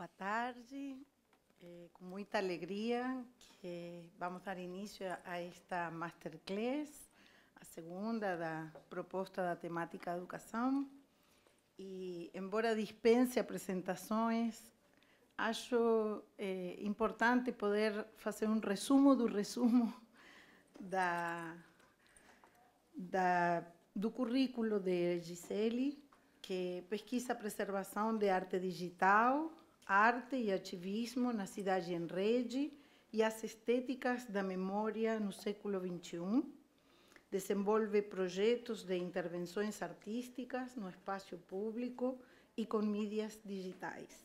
Boa tarde, com muita alegria que vamos dar início a esta masterclass, a segunda da proposta da temática educação. E, embora dispense apresentações, acho importante poder fazer um resumo do resumo do currículo de Gisele, que pesquisa a preservação de arte digital, arte e ativismo na cidade em rede e as estéticas da memória no século XXI. Desenvolve projetos de intervenções artísticas no espaço público e com mídias digitais.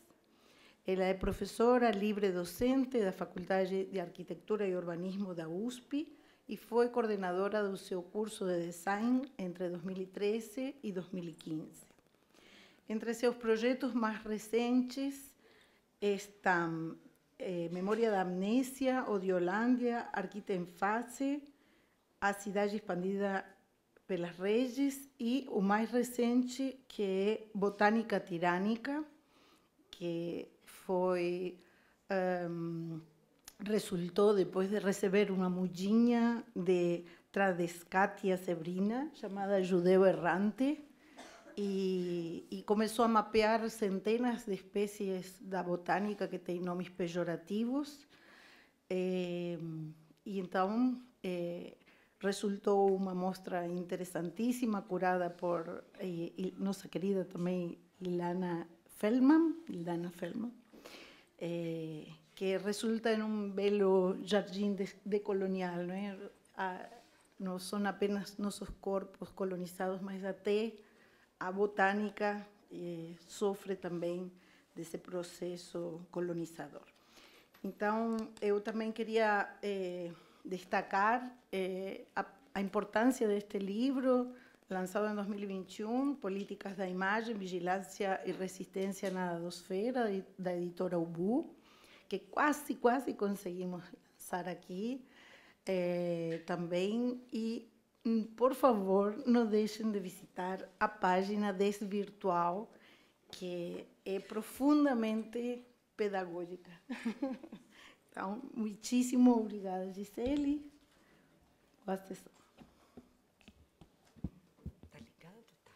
Ela é professora livre docente da Faculdade de Arquitetura e Urbanismo da USP e foi coordenadora do seu curso de design entre 2013 e 2015. Entre seus projetos mais recentes estão Memória da Amnésia, Odiolândia, Arquita em Face, A Cidade Expandida pelas Redes e o mais recente, que é Botânica Tirânica, que foi resultou depois de receber uma mudinha de Tradescatia Sebrina, chamada Judeu Errante, e começou a mapear centenas de espécies da botânica que têm nomes pejorativos. E então resultou uma mostra interessantíssima, curada por nossa querida também Ilana Feldman, que resulta em um belo jardim decolonial, não é? Não são apenas nossos corpos colonizados, mas até a botânica sofre também desse processo colonizador. Então, eu também queria destacar a importância deste livro, lançado em 2021, Políticas da Imagem, Vigilância e Resistência na Dadosfera, da editora Ubu, que quase conseguimos lançar aqui também. E, por favor, não deixem de visitar a página Desvirtual, que é profundamente pedagógica. Então, muitíssimo obrigada, Gisele. Boa sessão. Tá ligado? Tá.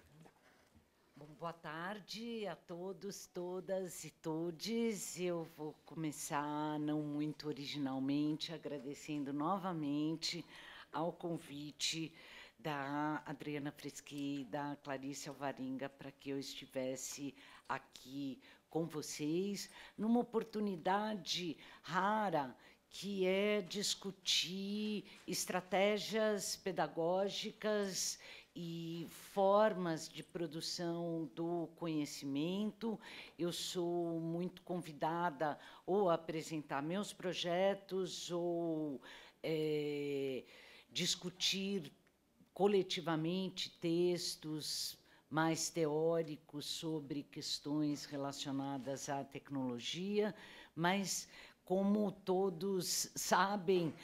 Bom, boa tarde a todos, todas e todes. Eu vou começar, não muito originalmente, agradecendo novamente ao convite da Adriana Freschi e da Clarice Alvarenga para que eu estivesse aqui com vocês, numa oportunidade rara, que é discutir estratégias pedagógicas e formas de produção do conhecimento. Eu sou muito convidada ou a apresentar meus projetos ou discutir coletivamente textos mais teóricos sobre questões relacionadas à tecnologia, mas, como todos sabem,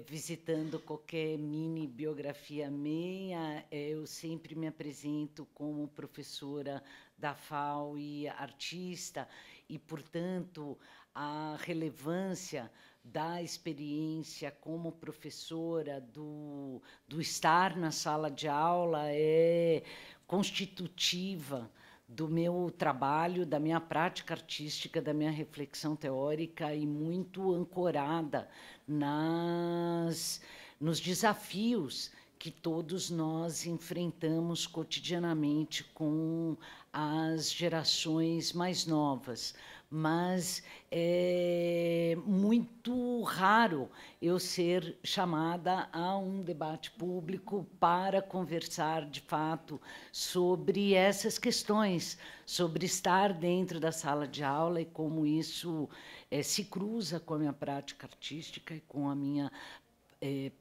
visitando qualquer mini biografia minha, eu sempre me apresento como professora da FAU e artista, e, portanto, a relevância da experiência como professora, do estar na sala de aula é constitutiva do meu trabalho, da minha prática artística, da minha reflexão teórica e muito ancorada nos desafios que todos nós enfrentamos cotidianamente com as gerações mais novas. Mas é muito raro eu ser chamada a um debate público para conversar, de fato, sobre essas questões, sobre estar dentro da sala de aula e como isso se cruza com a minha prática artística e com a minha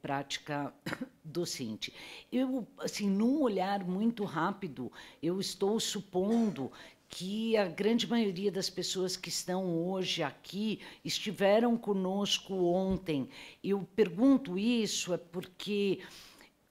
prática docente. Eu, assim, num olhar muito rápido, eu estou supondo que a grande maioria das pessoas que estão hoje aqui estiveram conosco ontem. Eu pergunto isso porque,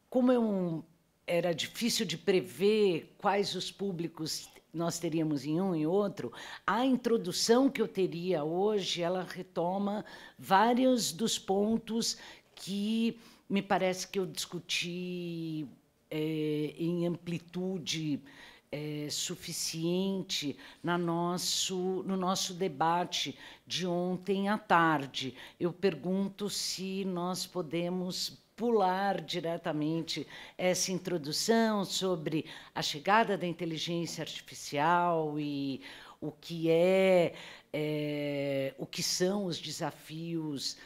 como era difícil de prever quais os públicos nós teríamos em um e outro, a introdução que eu teria hoje, ela retoma vários dos pontos que me parece que eu discuti em amplitude suficiente no nosso debate de ontem à tarde. Eu pergunto se nós podemos pular diretamente essa introdução sobre a chegada da inteligência artificial e o que o que são os desafios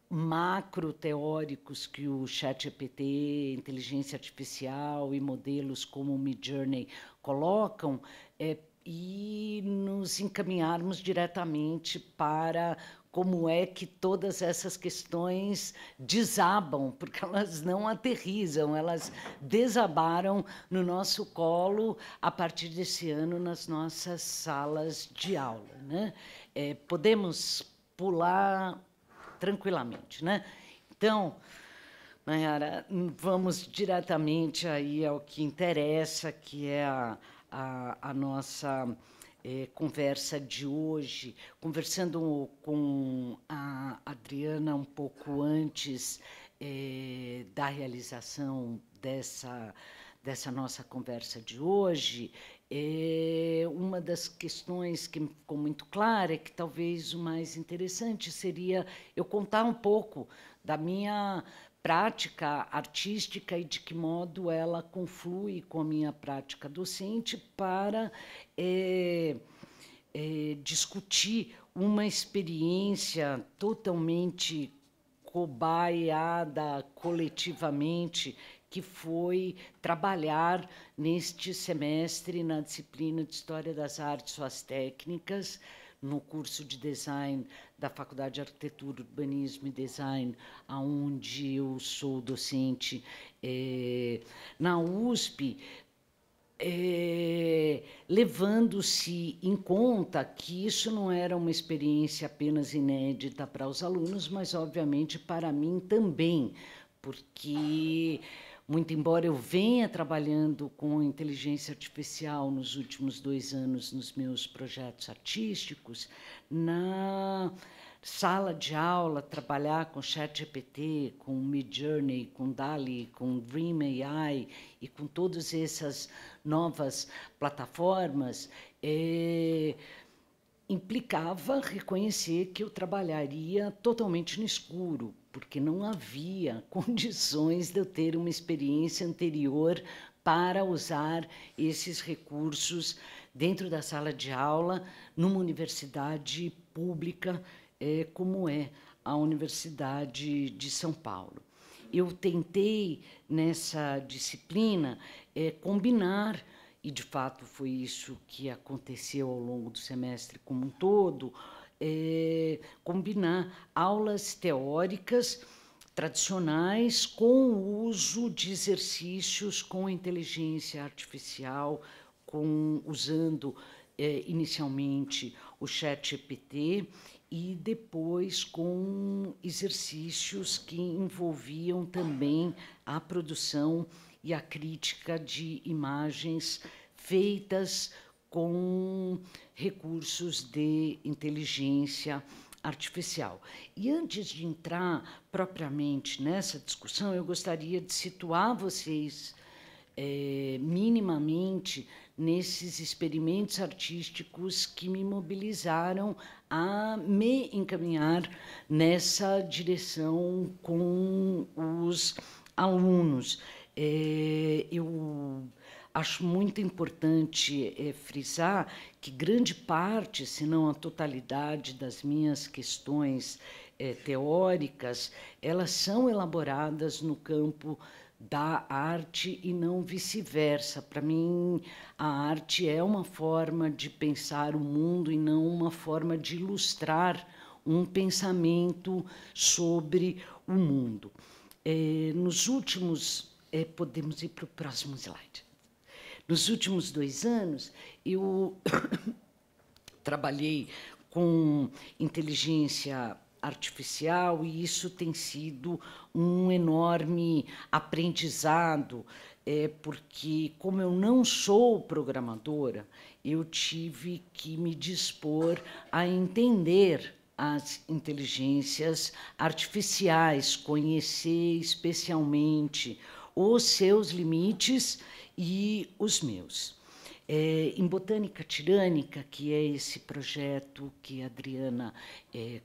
macro teóricos que o ChatGPT, inteligência artificial e modelos como o Midjourney colocam, e nos encaminharmos diretamente para como é que todas essas questões desabam, porque elas não aterrissam, elas desabaram no nosso colo a partir desse ano nas nossas salas de aula, né? Podemos pular tranquilamente, né? Então, Nayara, vamos diretamente aí ao que interessa, que é a nossa conversa de hoje. Conversando com a Adriana um pouco antes da realização dessa nossa conversa de hoje, uma das questões que me ficou muito clara é que talvez o mais interessante seria eu contar um pouco da minha prática artística e de que modo ela conflui com a minha prática docente para discutir uma experiência totalmente cobaiada coletivamente, que foi trabalhar neste semestre na disciplina de História das Artes, suas técnicas, no curso de design da Faculdade de Arquitetura, Urbanismo e Design, onde eu sou docente na USP, levando-se em conta que isso não era uma experiência apenas inédita para os alunos, mas, obviamente, para mim também, porque, muito embora eu venha trabalhando com inteligência artificial nos últimos 2 anos nos meus projetos artísticos, na sala de aula, trabalhar com ChatGPT, com Midjourney, com DALL-E, com Dream AI e com todas essas novas plataformas, implicava reconhecer que eu trabalharia totalmente no escuro, porque não havia condições de eu ter uma experiência anterior para usar esses recursos dentro da sala de aula numa universidade pública como é a Universidade de São Paulo. Eu tentei, nessa disciplina, combinar, e de fato foi isso que aconteceu ao longo do semestre como um todo, combinar aulas teóricas tradicionais com o uso de exercícios com inteligência artificial, usando inicialmente o ChatGPT e depois com exercícios que envolviam também a produção e a crítica de imagens feitas com recursos de inteligência artificial. E antes de entrar propriamente nessa discussão, eu gostaria de situar vocês minimamente nesses experimentos artísticos que me mobilizaram a me encaminhar nessa direção com os alunos. Eu acho muito importante frisar que grande parte, se não a totalidade das minhas questões teóricas, elas são elaboradas no campo da arte e não vice-versa. Para mim, a arte é uma forma de pensar o mundo e não uma forma de ilustrar um pensamento sobre o mundo. Nos últimos... podemos ir para o próximo slide. Nos últimos 2 anos, eu trabalhei com inteligência artificial e isso tem sido um enorme aprendizado, porque, como eu não sou programadora, eu tive que me dispor a entender as inteligências artificiais, conhecer especialmente os seus limites e os meus. Em Botânica Tirânica, que é esse projeto que a Adriana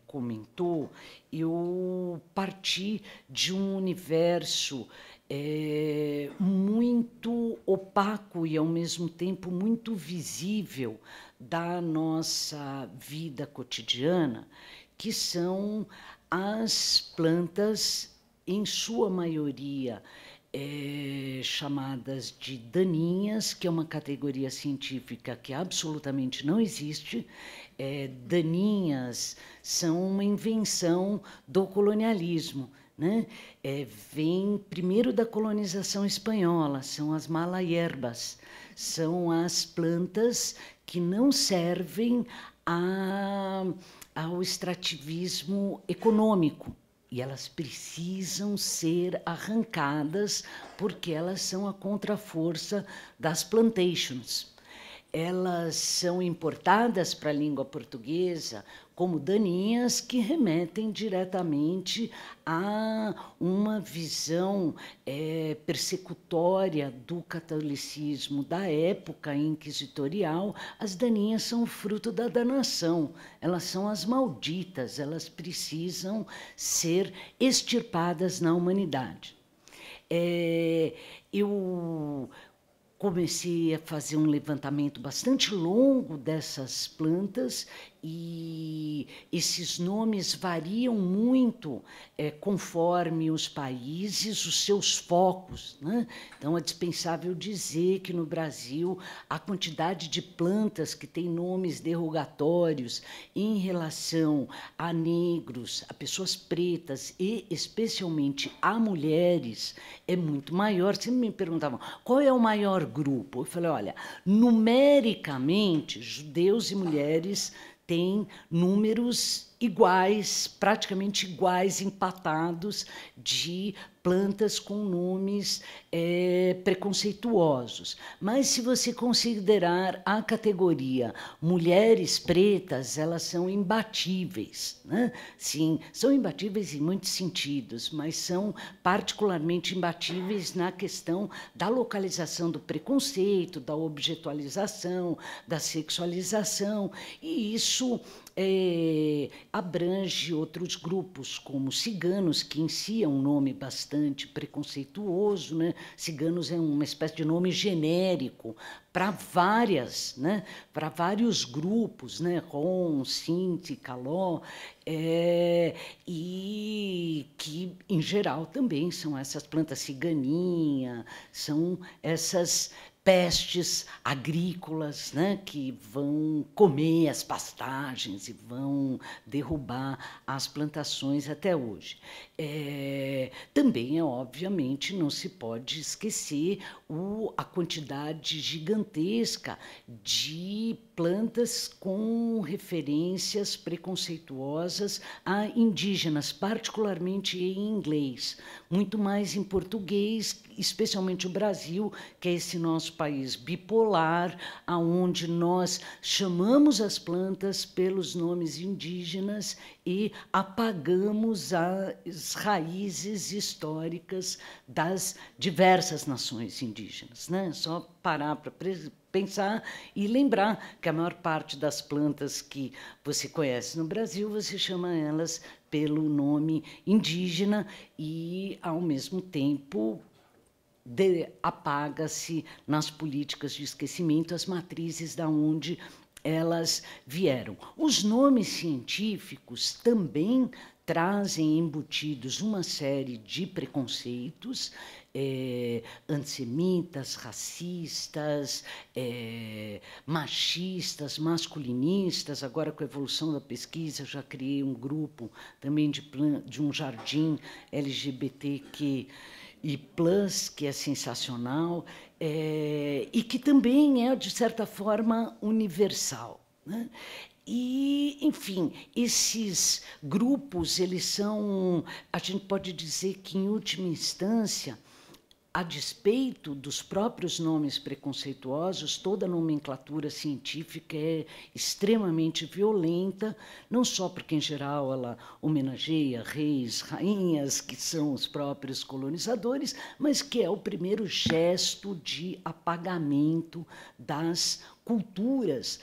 comentou, eu parti de um universo muito opaco e, ao mesmo tempo, muito visível da nossa vida cotidiana, que são as plantas, em sua maioria, chamadas de daninhas, que é uma categoria científica que absolutamente não existe. Daninhas são uma invenção do colonialismo, né? Vem primeiro da colonização espanhola, são as malayherbas, são as plantas que não servem ao extrativismo econômico, e elas precisam ser arrancadas porque elas são a contraforça das plantations. Elas são importadas para a língua portuguesa como daninhas, que remetem diretamente a uma visão persecutória do catolicismo da época inquisitorial. As daninhas são fruto da danação, elas são as malditas, elas precisam ser extirpadas na humanidade. Eu comecei a fazer um levantamento bastante longo dessas plantas, e esses nomes variam muito conforme os países, os seus focos, né? Então, é dispensável dizer que no Brasil a quantidade de plantas que têm nomes derrogatórios em relação a negros, a pessoas pretas e especialmente a mulheres é muito maior. Sempre me perguntavam qual é o maior grupo. Eu falei, olha, numericamente, judeus e mulheres têm números iguais, praticamente iguais, empatados, de plantas com nomes preconceituosos. Mas, se você considerar a categoria mulheres pretas, elas são imbatíveis, né? Sim, são imbatíveis em muitos sentidos, mas são particularmente imbatíveis na questão da localização do preconceito, da objetualização, da sexualização, e isso abrange outros grupos, como ciganos, que em si é um nome bastante preconceituoso, né? Ciganos é uma espécie de nome genérico para várias, né? Para vários grupos, né? Rom, Sinti, Caló, e que, em geral, também são essas plantas ciganinha, são essas pestes agrícolas, né, que vão comer as pastagens e vão derrubar as plantações até hoje. Também, obviamente, não se pode esquecer a quantidade gigantesca de plantas com referências preconceituosas a indígenas, particularmente em inglês, muito mais em português, especialmente o Brasil, que é esse nosso país bipolar, aonde nós chamamos as plantas pelos nomes indígenas e apagamos as raízes históricas das diversas nações indígenas, né? Só parar para pensar e lembrar que a maior parte das plantas que você conhece no Brasil, você chama elas pelo nome indígena e, ao mesmo tempo, apaga-se nas políticas de esquecimento as matrizes da onde elas vieram. Os nomes científicos também trazem embutidos uma série de preconceitos antissemitas, racistas, machistas, masculinistas. Agora, com a evolução da pesquisa, já criei um grupo também de um jardim LGBTQ e plus, que é sensacional, e que também é, de certa forma, universal, né? E, enfim, esses grupos, eles são, a gente pode dizer que, em última instância, a despeito dos próprios nomes preconceituosos, toda a nomenclatura científica é extremamente violenta, não só porque, em geral, ela homenageia reis, rainhas, que são os próprios colonizadores, mas que é o primeiro gesto de apagamento das culturas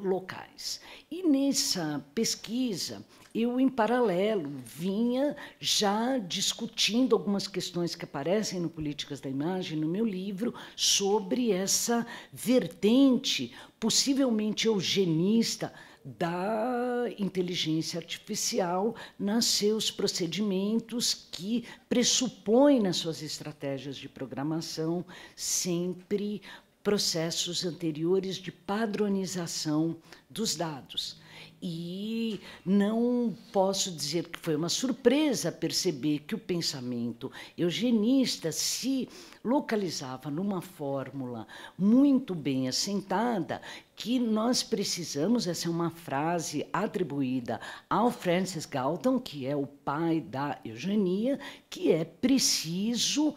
locais. E nessa pesquisa, eu, em paralelo, vinha já discutindo algumas questões que aparecem no Políticas da Imagem, no meu livro, sobre essa vertente possivelmente eugenista da inteligência artificial nos seus procedimentos, que pressupõe nas suas estratégias de programação sempre processos anteriores de padronização dos dados. E não posso dizer que foi uma surpresa perceber que o pensamento eugenista se localizava numa fórmula muito bem assentada, que nós precisamos, essa é uma frase atribuída ao Francis Galton, que é o pai da eugenia, que é preciso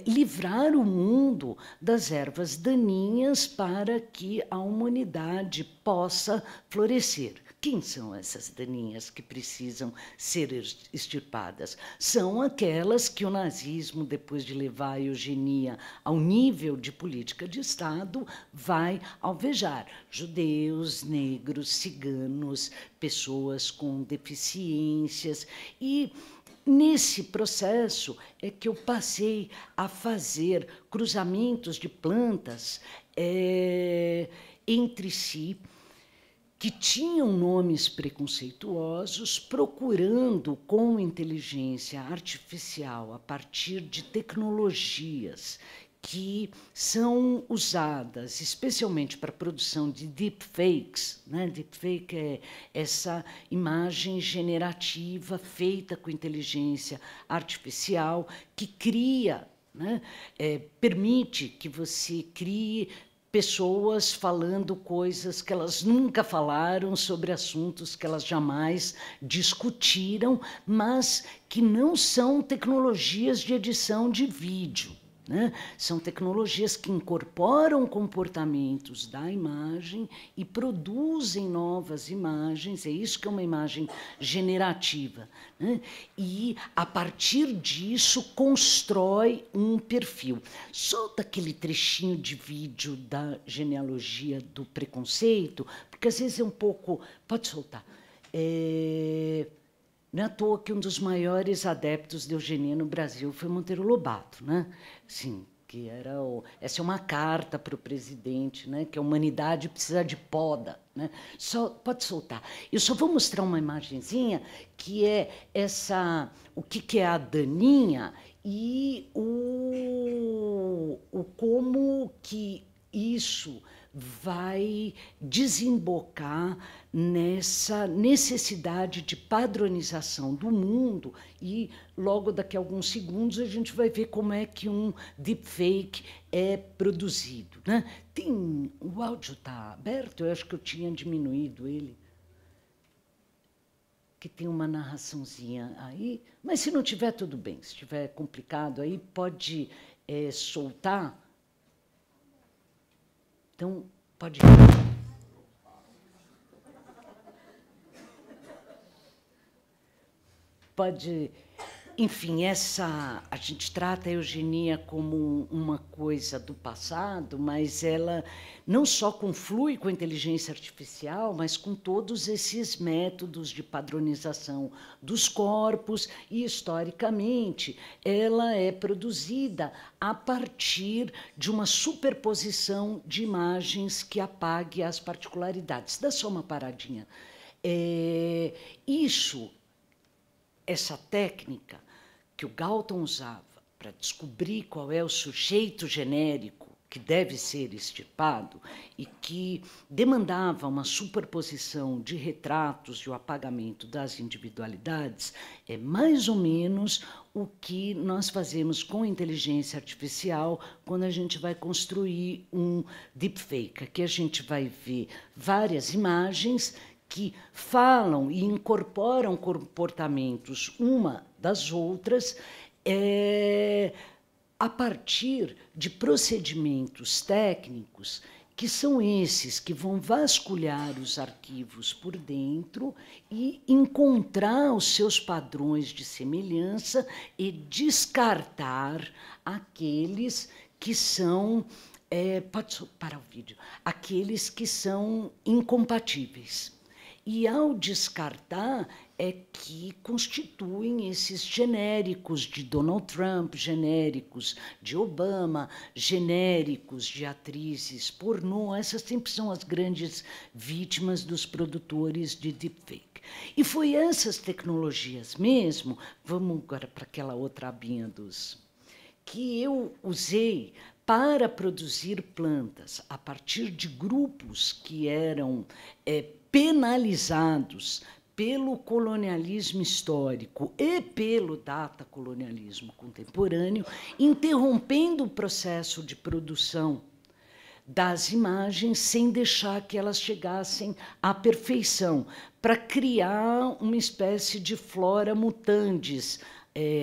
livrar o mundo das ervas daninhas para que a humanidade possa florescer. Quem são essas daninhas que precisam ser extirpadas? São aquelas que o nazismo, depois de levar a eugenia ao nível de política de Estado, vai alvejar. Judeus, negros, ciganos, pessoas com deficiências. E nesse processo é que eu passei a fazer cruzamentos de plantas entre si, que tinham nomes preconceituosos, procurando, com inteligência artificial, a partir de tecnologias que são usadas especialmente para a produção de deepfakes, né? Deepfake é essa imagem generativa feita com inteligência artificial que cria, né? Permite que você crie pessoas falando coisas que elas nunca falaram, sobre assuntos que elas jamais discutiram, mas que não são tecnologias de edição de vídeo, né? São tecnologias que incorporam comportamentos da imagem e produzem novas imagens, é isso que é uma imagem generativa, né? E, a partir disso, constrói um perfil. Solta aquele trechinho de vídeo da genealogia do preconceito, porque às vezes é um pouco... Pode soltar. Não é à toa que um dos maiores adeptos de eugenia no Brasil foi Monteiro Lobato, né? Sim, que era essa é uma carta para o presidente, né? Que a humanidade precisa de poda, né? Pode soltar. Eu só vou mostrar uma imagenzinha que é o que é a daninha e como que isso vai desembocar nessa necessidade de padronização do mundo, e logo daqui a alguns segundos a gente vai ver como é que um deepfake é produzido, né? O áudio está aberto? Eu acho que eu tinha diminuído ele, que tem uma narraçãozinha aí, mas se não tiver, tudo bem. Se estiver complicado aí, pode soltar. Então, pode... Enfim, a gente trata a eugenia como uma coisa do passado, mas ela não só conflui com a inteligência artificial, mas com todos esses métodos de padronização dos corpos, e, historicamente, ela é produzida a partir de uma superposição de imagens que apague as particularidades. Dá só uma paradinha. Essa técnica que o Galton usava para descobrir qual é o sujeito genérico que deve ser extirpado e que demandava uma superposição de retratos e o apagamento das individualidades, é mais ou menos o que nós fazemos com inteligência artificial quando a gente vai construir um deepfake. Aqui a gente vai ver várias imagens que falam e incorporam comportamentos uma das outras, a partir de procedimentos técnicos que são esses que vão vasculhar os arquivos por dentro e encontrar os seus padrões de semelhança e descartar aqueles que são, pode parar o vídeo, aqueles que são incompatíveis. E, ao descartar, é que constituem esses genéricos de Donald Trump, genéricos de Obama, genéricos de atrizes pornô. Essas sempre são as grandes vítimas dos produtores de deepfake. E foi essas tecnologias mesmo, vamos agora para aquela outra abinha dos... que eu usei para produzir plantas a partir de grupos que eram penalizados pelo colonialismo histórico e pelo datacolonialismo contemporâneo, interrompendo o processo de produção das imagens sem deixar que elas chegassem à perfeição, para criar uma espécie de flora mutandis,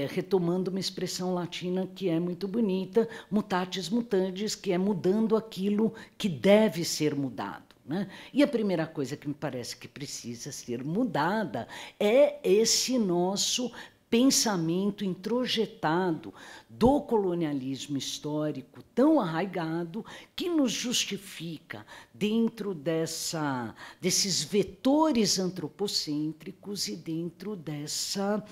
retomando uma expressão latina que é muito bonita, mutatis mutandis, que é mudando aquilo que deve ser mudado. Né? E a primeira coisa que me parece que precisa ser mudada é esse nosso pensamento introjetado do colonialismo histórico tão arraigado que nos justifica, dentro desses vetores antropocêntricos e dentro dessa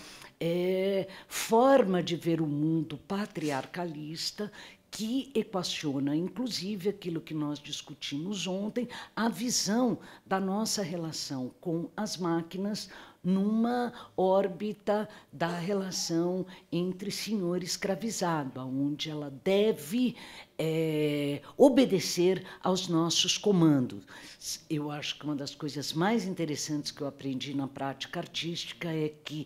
forma de ver o mundo patriarcalista, que equaciona, inclusive, aquilo que nós discutimos ontem, a visão da nossa relação com as máquinas numa órbita da relação entre senhor e escravizado, onde ela deve obedecer aos nossos comandos. Eu acho que uma das coisas mais interessantes que eu aprendi na prática artística é que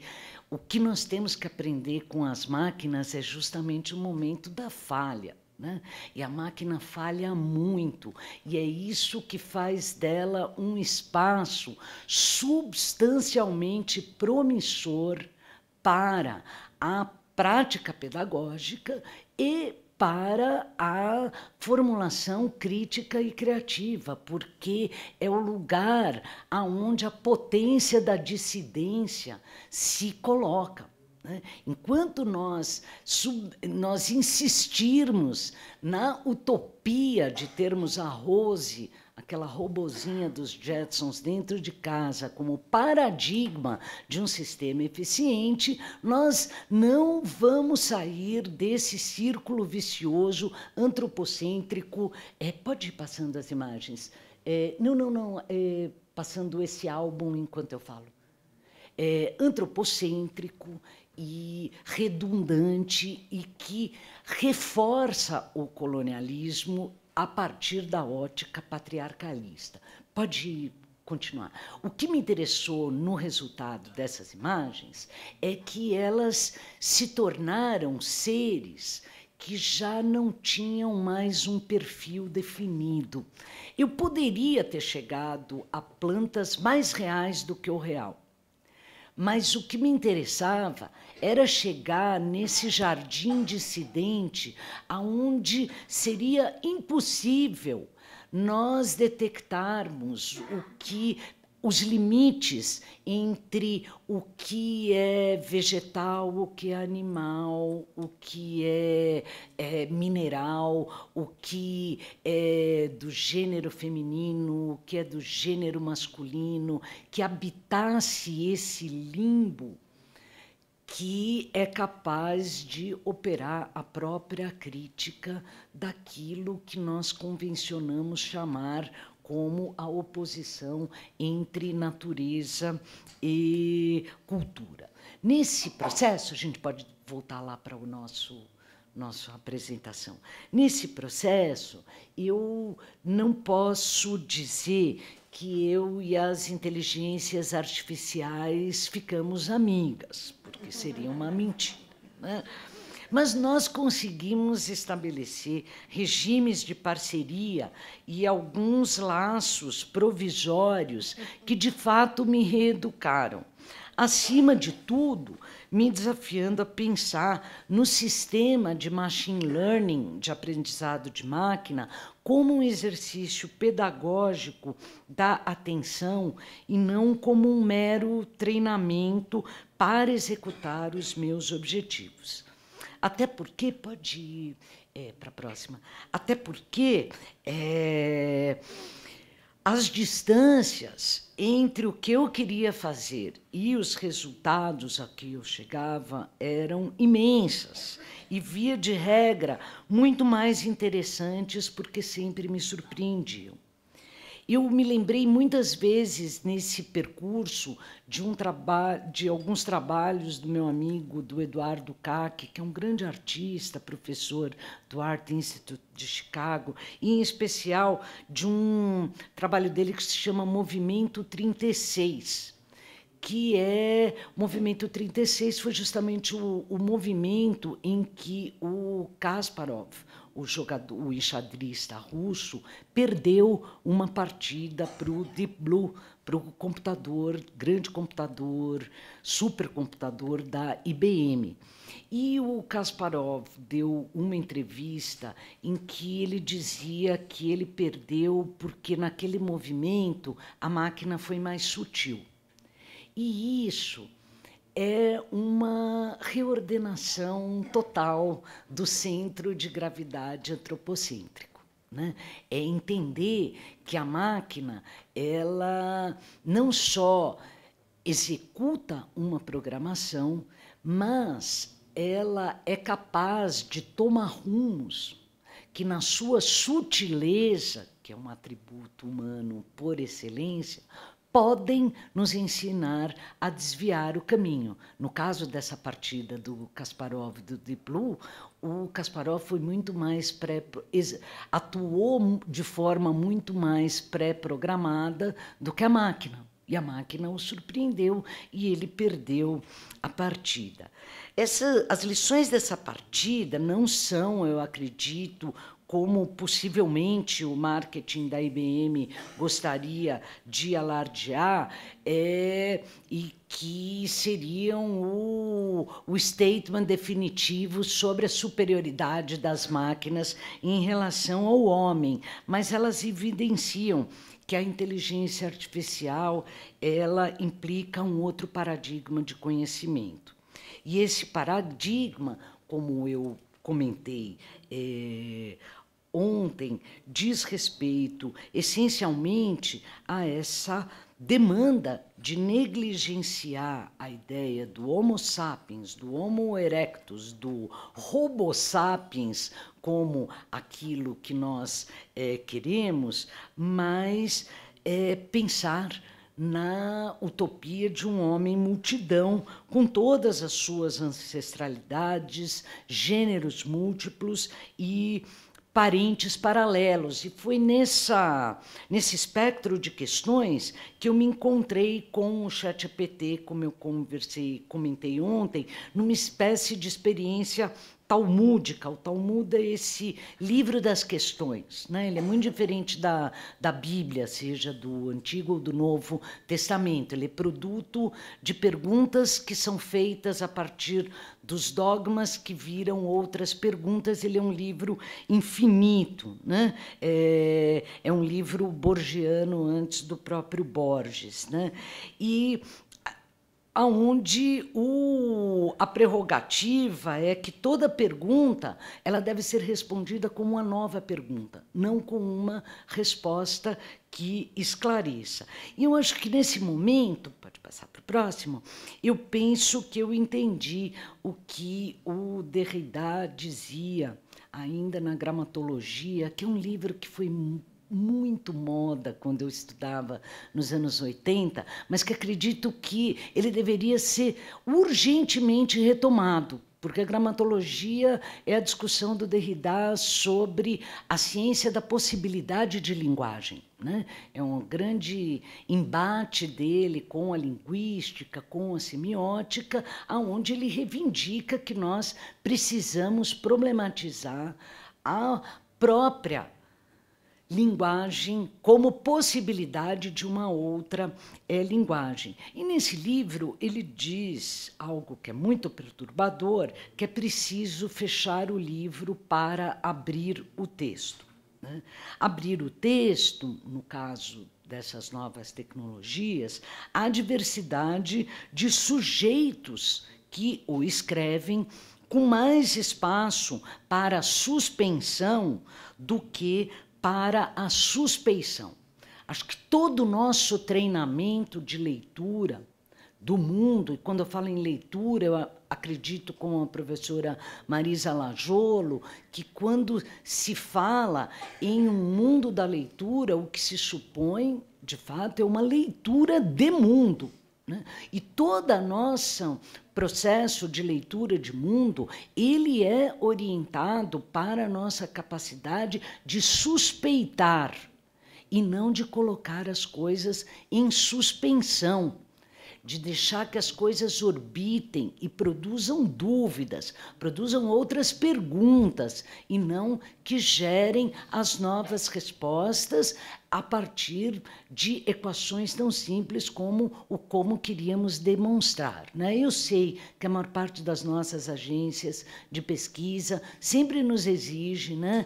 o que nós temos que aprender com as máquinas é justamente o momento da falha. Né? E a máquina falha muito, e é isso que faz dela um espaço substancialmente promissor para a prática pedagógica e para a formulação crítica e criativa, porque é o lugar aonde a potência da dissidência se coloca. Enquanto nós insistirmos na utopia de termos a Rose, aquela robozinha dos Jetsons, dentro de casa, como paradigma de um sistema eficiente, nós não vamos sair desse círculo vicioso antropocêntrico. Pode ir passando as imagens. Não. Passando esse álbum enquanto eu falo. Antropocêntrico e redundante e que reforça o colonialismo a partir da ótica patriarcalista. Pode continuar. O que me interessou no resultado dessas imagens é que elas se tornaram seres que já não tinham mais um perfil definido. Eu poderia ter chegado a plantas mais reais do que o real. Mas o que me interessava era chegar nesse jardim dissidente, aonde seria impossível nós detectarmos os limites entre o que é vegetal, o que é animal, o que é mineral, o que é do gênero feminino, o que é do gênero masculino, que habitasse esse limbo que é capaz de operar a própria crítica daquilo que nós convencionamos chamar como a oposição entre natureza e cultura. Nesse processo, a gente pode voltar lá para o nossa apresentação. Nesse processo, eu não posso dizer que eu e as inteligências artificiais ficamos amigas, porque seria uma mentira, né? Mas nós conseguimos estabelecer regimes de parceria e alguns laços provisórios que, de fato, me reeducaram. acima de tudo, me desafiando a pensar no sistema de machine learning, de aprendizado de máquina, como um exercício pedagógico da atenção e não como um mero treinamento para executar os meus objetivos. Até porque, pode ir para a próxima, até porque as distâncias entre o que eu queria fazer e os resultados a que eu chegava eram imensas e, via de regra, muito mais interessantes porque sempre me surpreendiam. Eu me lembrei muitas vezes nesse percurso de alguns trabalhos do meu amigo, do Eduardo Kac, que é um grande artista, professor do Art Institute de Chicago, e em especial de um trabalho dele que se chama Movimento 36, que o Movimento 36 foi justamente o movimento em que o Kasparov, o enxadrista russo, perdeu uma partida para o Deep Blue, para o grande computador, supercomputador da IBM. E o Kasparov deu uma entrevista em que ele dizia que ele perdeu porque naquele movimento a máquina foi mais sutil. E isso é uma reordenação total do centro de gravidade antropocêntrico, né? É entender que a máquina, ela não só executa uma programação, mas ela é capaz de tomar rumos que, na sua sutileza, que é um atributo humano por excelência, podem nos ensinar a desviar o caminho. No caso dessa partida do Kasparov e do Deep Blue, o Kasparov foi muito mais atuou de forma muito mais pré-programada do que a máquina. E a máquina o surpreendeu e ele perdeu a partida. As lições dessa partida não são, eu acredito, como possivelmente o marketing da IBM gostaria de alardear, e que seriam o statement definitivo sobre a superioridade das máquinas em relação ao homem, mas elas evidenciam que a inteligência artificial, ela implica um outro paradigma de conhecimento. E esse paradigma, como eu comentei ontem, diz respeito essencialmente a essa demanda de negligenciar a ideia do Homo sapiens, do Homo erectus, do Homo sapiens como aquilo que nós queremos, mas pensar na utopia de um homem multidão, com todas as suas ancestralidades, gêneros múltiplos e parentes paralelos. E foi nesse espectro de questões que eu me encontrei com o ChatGPT, como eu comentei ontem, numa espécie de experiência talmúdica. O Talmud é esse livro das questões, né? Ele é muito diferente da Bíblia, seja do Antigo ou do Novo Testamento. Ele é produto de perguntas que são feitas a partir dos dogmas que viram outras perguntas. Ele é um livro infinito, né? É um livro borgiano antes do próprio Borges, né? E onde a prerrogativa é que toda pergunta ela deve ser respondida com uma nova pergunta, não com uma resposta que esclareça. E eu acho que nesse momento, pode passar para o próximo, eu penso que eu entendi o que o Derrida dizia ainda na Gramatologia, que é um livro que foi muito moda quando eu estudava nos anos 80, mas que acredito que ele deveria ser urgentemente retomado, porque a gramatologia é a discussão do Derrida sobre a ciência da possibilidade de linguagem, né? É um grande embate dele com a linguística, com a semiótica, aonde ele reivindica que nós precisamos problematizar a própria linguagem como possibilidade de uma outra linguagem. E nesse livro ele diz algo que é muito perturbador, que é preciso fechar o livro para abrir o texto, né? Abrir o texto, no caso dessas novas tecnologias, há diversidade de sujeitos que o escrevem com mais espaço para a suspensão do que para a suspeição. Acho que todo o nosso treinamento de leitura do mundo, e quando eu falo em leitura, eu acredito com a professora Marisa Lajolo, que quando se fala em um mundo da leitura, o que se supõe, de fato, é uma leitura de mundo, né? E todo o nosso processo de leitura de mundo, ele é orientado para a nossa capacidade de suspeitar e não de colocar as coisas em suspensão, de deixar que as coisas orbitem e produzam dúvidas, produzam outras perguntas, e não que gerem as novas respostas a partir de equações tão simples como o como queríamos demonstrar, né? Eu sei que a maior parte das nossas agências de pesquisa sempre nos exige, né,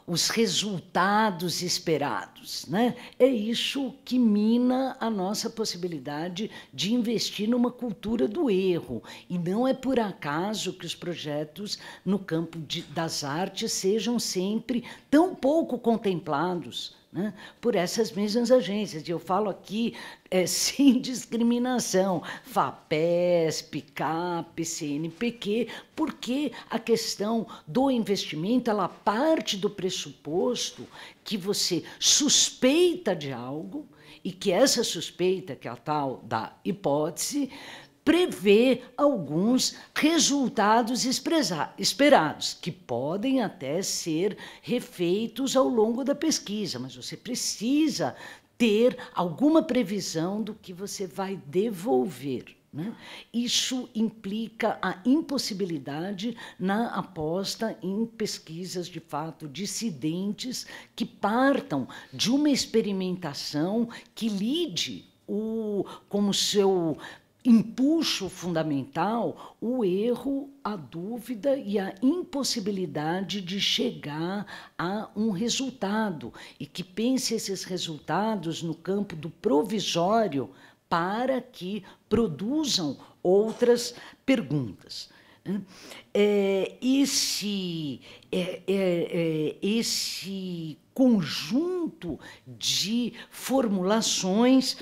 os resultados esperados, né? É isso que mina a nossa possibilidade de investir numa cultura do erro. E não é por acaso que os projetos no campo das artes sejam sempre tão pouco contemplados, né, por essas mesmas agências. E eu falo aqui sem discriminação, FAPESP, CAP, CNPq, porque a questão do investimento, ela parte do pressuposto que você suspeita de algo e que essa suspeita, que é a tal da hipótese, prevê alguns resultados esperados, que podem até ser refeitos ao longo da pesquisa, mas você precisa ter alguma previsão do que você vai devolver, né? Isso implica a impossibilidade na aposta em pesquisas, de fato, dissidentes, que partam de uma experimentação que lide como seu empuxo fundamental o erro, a dúvida e a impossibilidade de chegar a um resultado, e que pense esses resultados no campo do provisório para que produzam outras perguntas. Esse conjunto de formulações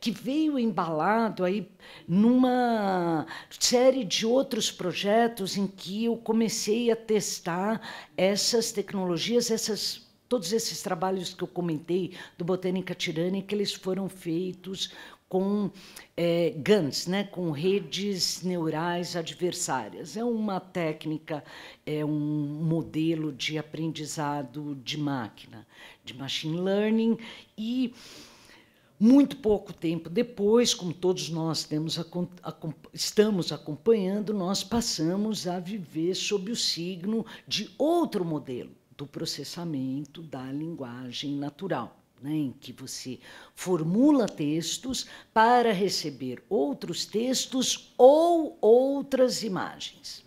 que veio embalado aí numa série de outros projetos em que eu comecei a testar essas tecnologias, todos esses trabalhos que eu comentei do Botânica Tirânica, eles foram feitos com GANs, né, com redes neurais adversárias. É uma técnica, é um modelo de aprendizado de máquina, de machine learning, e muito pouco tempo depois, como todos nós estamos acompanhando, nós passamos a viver sob o signo de outro modelo do processamento da linguagem natural, né, em que você formula textos para receber outros textos ou outras imagens.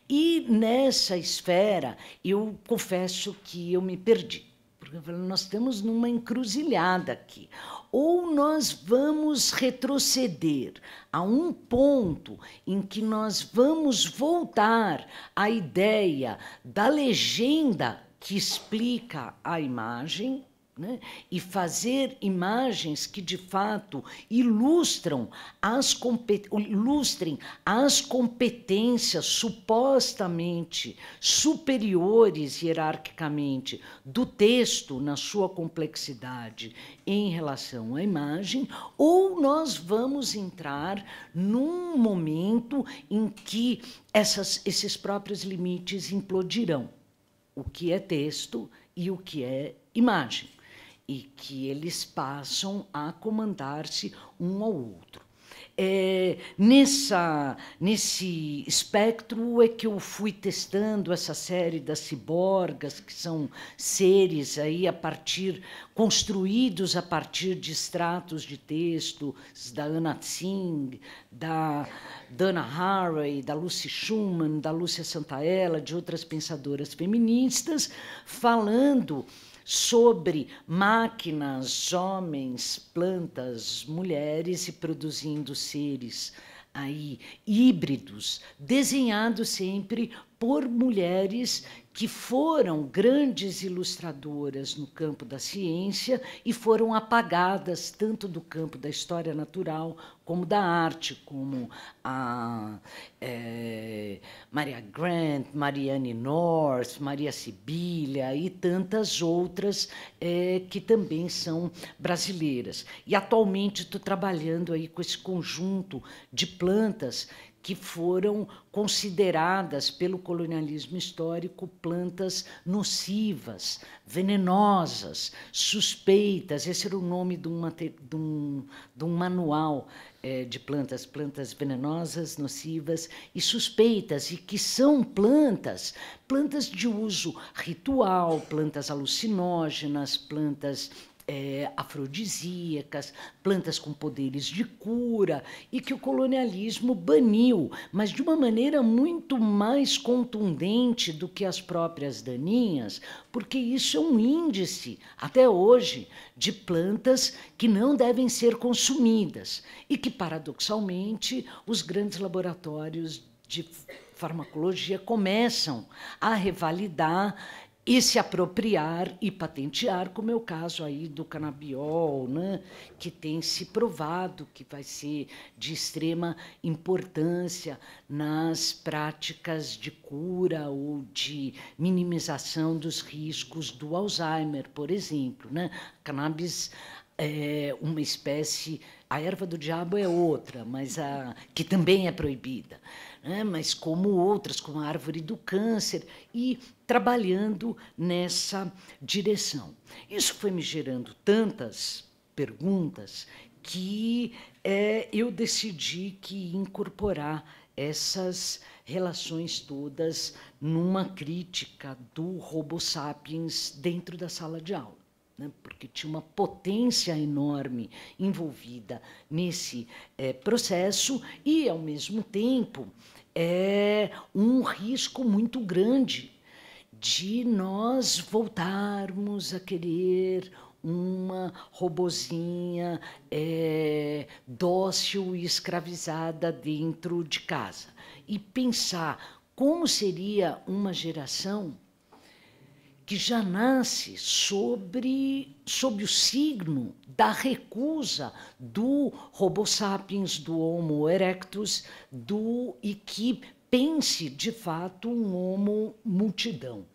E nessa esfera, eu confesso que eu me perdi, porque nós estamos numa encruzilhada aqui. Ou nós vamos retroceder a um ponto em que nós vamos voltar à ideia da legenda que explica a imagem, né, e fazer imagens que, de fato, ilustrem as competências supostamente superiores hierarquicamente do texto na sua complexidade em relação à imagem, ou nós vamos entrar num momento em que esses próprios limites implodirão, o que é texto e o que é imagem, e que eles passam a comandar-se um ao outro. nesse espectro é que eu fui testando essa série das ciborgas, que são seres aí construídos a partir de extratos de texto da Anna Tsing, da Dana Haraway, da Lucy Schumann, da Lúcia Santaella, de outras pensadoras feministas, falando sobre máquinas, homens, plantas, mulheres e produzindo seres aí híbridos, desenhados sempre por mulheres que foram grandes ilustradoras no campo da ciência e foram apagadas tanto do campo da história natural como da arte, como a Maria Grant, Marianne North, Maria Sibilia e tantas outras que também são brasileiras. E atualmente estou trabalhando aí com esse conjunto de plantas que foram consideradas pelo colonialismo histórico plantas nocivas, venenosas, suspeitas. Esse era o nome de um manual de plantas venenosas, nocivas e suspeitas, e que são plantas de uso ritual, plantas alucinógenas, plantas afrodisíacas, plantas com poderes de cura, e que o colonialismo baniu, mas de uma maneira muito mais contundente do que as próprias daninhas, porque isso é um índice, até hoje, de plantas que não devem ser consumidas e que, paradoxalmente, os grandes laboratórios de farmacologia começam a revalidar e se apropriar e patentear, como é o caso aí do canabiol, né, que tem se provado que vai ser de extrema importância nas práticas de cura ou de minimização dos riscos do Alzheimer, por exemplo, né? Cannabis é uma espécie, a erva do diabo é outra, mas que também é proibida, né? Mas como outras, como a árvore do câncer, e trabalhando nessa direção. Isso foi me gerando tantas perguntas que eu decidi que incorporar essas relações todas numa crítica do Homo sapiens dentro da sala de aula, né? Porque tinha uma potência enorme envolvida nesse processo e, ao mesmo tempo, um risco muito grande de nós voltarmos a querer uma robozinha dócil e escravizada dentro de casa. E pensar como seria uma geração que já nasce sob o signo da recusa do Homo sapiens, do Homo erectus, e que pense, de fato, um homo multidão.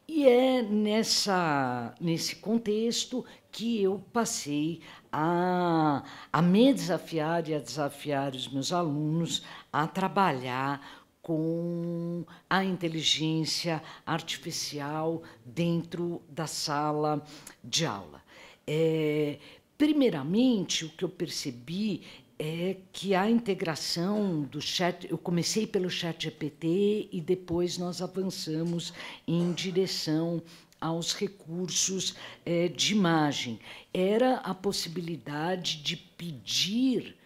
E é nesse contexto que eu passei a me desafiar e a desafiar os meus alunos a trabalhar com a inteligência artificial dentro da sala de aula. Primeiramente, o que eu percebi é que a integração do chat, eu comecei pelo ChatGPT e depois nós avançamos em direção aos recursos de imagem. Era a possibilidade de pedir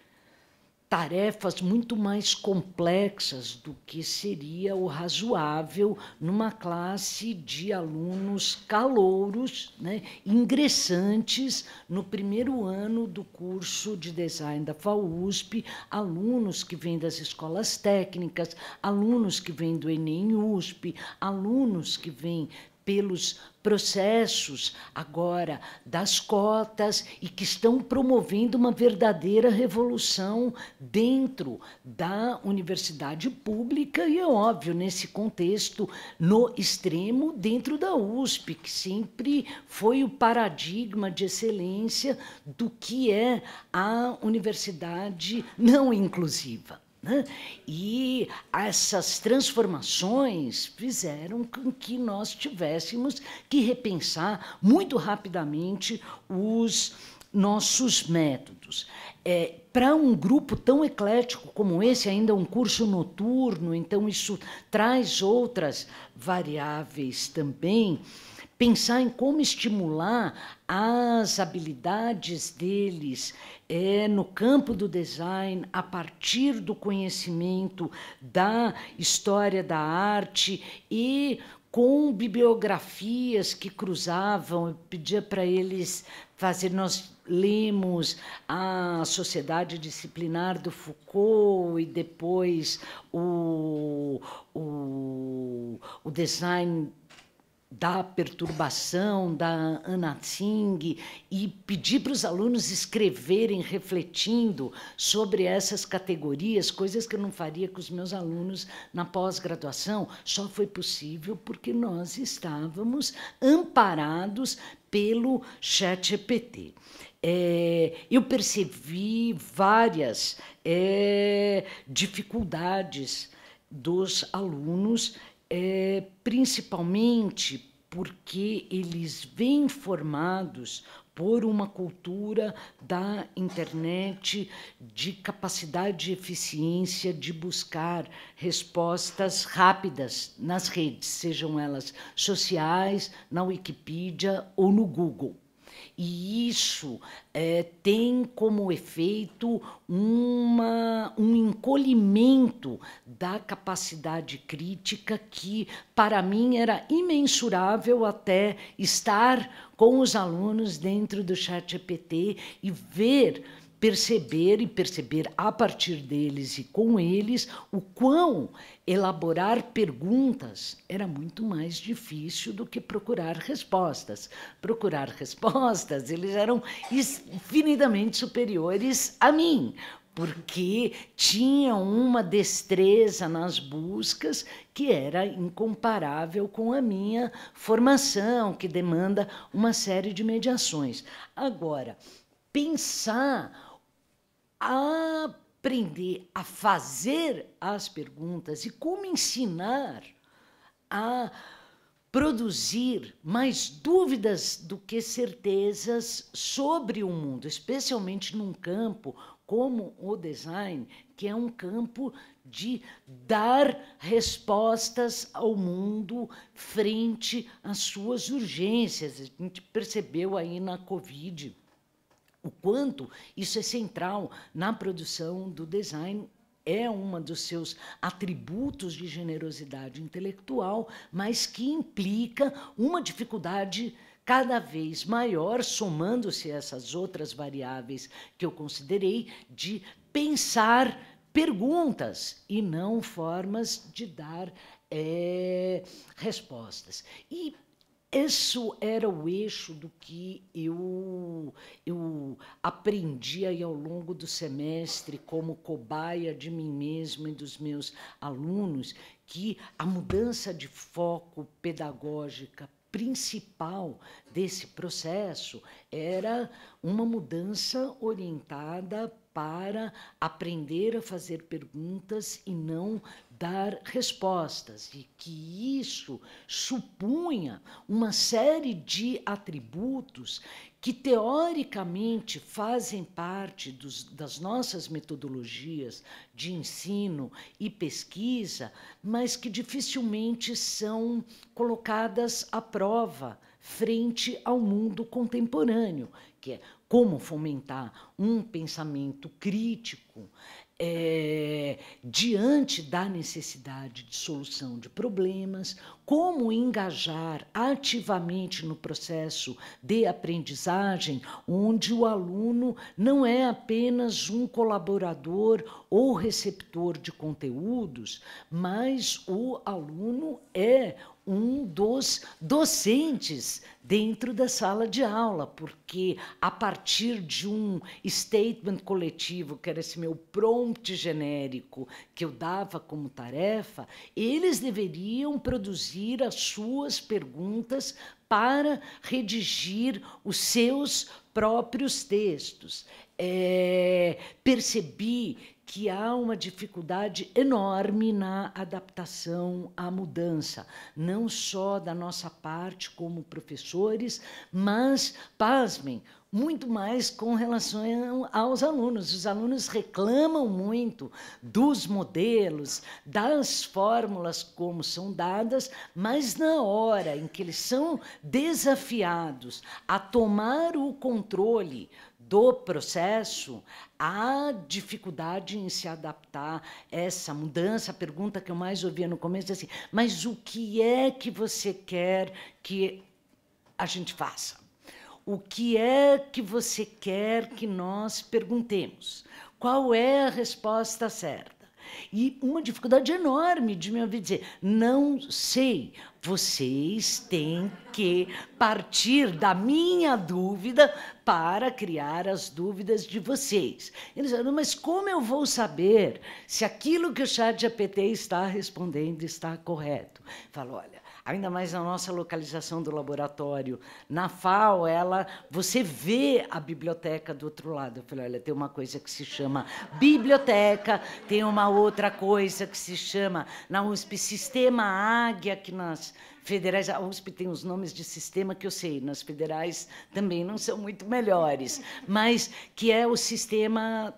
tarefas muito mais complexas do que seria o razoável numa classe de alunos calouros, né, ingressantes no primeiro ano do curso de design da FAUSP, alunos que vêm das escolas técnicas, alunos que vêm do Enem USP, alunos que vêm pelos processos agora das cotas e que estão promovendo uma verdadeira revolução dentro da universidade pública e, é óbvio, nesse contexto, no extremo, dentro da USP, que sempre foi o paradigma de excelência do que é a universidade não inclusiva. E essas transformações fizeram com que nós tivéssemos que repensar muito rapidamente os nossos métodos. para um grupo tão eclético como esse, ainda um curso noturno, então isso traz outras variáveis também. Pensar em como estimular as habilidades deles no campo do design, a partir do conhecimento da história da arte e com bibliografias que cruzavam. Eu pedia para eles fazer, nós lemos a Sociedade Disciplinar do Foucault e depois o design da perturbação, da Anna Tsing, e pedir para os alunos escreverem, refletindo sobre essas categorias, coisas que eu não faria com os meus alunos na pós-graduação. Só foi possível porque nós estávamos amparados pelo ChatGPT. Eu percebi várias dificuldades dos alunos, principalmente porque eles vêm formados por uma cultura da internet de capacidade e eficiência de buscar respostas rápidas nas redes, sejam elas sociais, na Wikipedia ou no Google. E isso tem como efeito um encolhimento da capacidade crítica que, para mim, era imensurável até estar com os alunos dentro do ChatGPT e perceber a partir deles e com eles o quão elaborar perguntas era muito mais difícil do que procurar respostas. Procurar respostas, eles eram infinitamente superiores a mim, porque tinham uma destreza nas buscas que era incomparável com a minha formação, que demanda uma série de mediações. Agora, pensar, aprender a fazer as perguntas e como ensinar a produzir mais dúvidas do que certezas sobre o mundo, especialmente num campo como o design, que é um campo de dar respostas ao mundo frente às suas urgências. A gente percebeu aí na Covid o quanto isso é central na produção do design, é um dos seus atributos de generosidade intelectual, mas que implica uma dificuldade cada vez maior, somando-se a essas outras variáveis que eu considerei, de pensar perguntas e não formas de dar respostas. E isso era o eixo do que eu aprendi aí ao longo do semestre como cobaia de mim mesma e dos meus alunos, que a mudança de foco pedagógica principal desse processo era uma mudança orientada para aprender a fazer perguntas e não dar respostas, e que isso supunha uma série de atributos que, teoricamente, fazem parte das nossas metodologias de ensino e pesquisa, mas que dificilmente são colocadas à prova frente ao mundo contemporâneo, que é como fomentar um pensamento crítico diante da necessidade de solução de problemas, como engajar ativamente no processo de aprendizagem, onde o aluno não é apenas um colaborador ou receptor de conteúdos, mas o aluno é um dos docentes dentro da sala de aula, porque a partir de um statement coletivo, que era esse meu prompt genérico que eu dava como tarefa, eles deveriam produzir as suas perguntas para redigir os seus próprios textos. Percebi que há uma dificuldade enorme na adaptação à mudança, não só da nossa parte como professores, mas, pasmem, muito mais com relação aos alunos. Os alunos reclamam muito dos modelos, das fórmulas como são dadas, mas na hora em que eles são desafiados a tomar o controle do processo, há dificuldade em se adaptar a essa mudança. A pergunta que eu mais ouvia no começo é assim: mas o que é que você quer que a gente faça? O que é que você quer que nós perguntemos? Qual é a resposta certa? E uma dificuldade enorme de me ouvir dizer: não sei, vocês têm que partir da minha dúvida para criar as dúvidas de vocês. Eles falam: mas como eu vou saber se aquilo que o ChatGPT está respondendo está correto? Eu falo: olha, ainda mais na nossa localização do laboratório, na FAO, você vê a biblioteca do outro lado. Eu falei: olha, tem uma coisa que se chama biblioteca, tem uma outra coisa que se chama, na USP, Sistema Águia, que nas federais, a USP tem os nomes de sistema que eu sei, nas federais também não são muito melhores, mas que é o sistema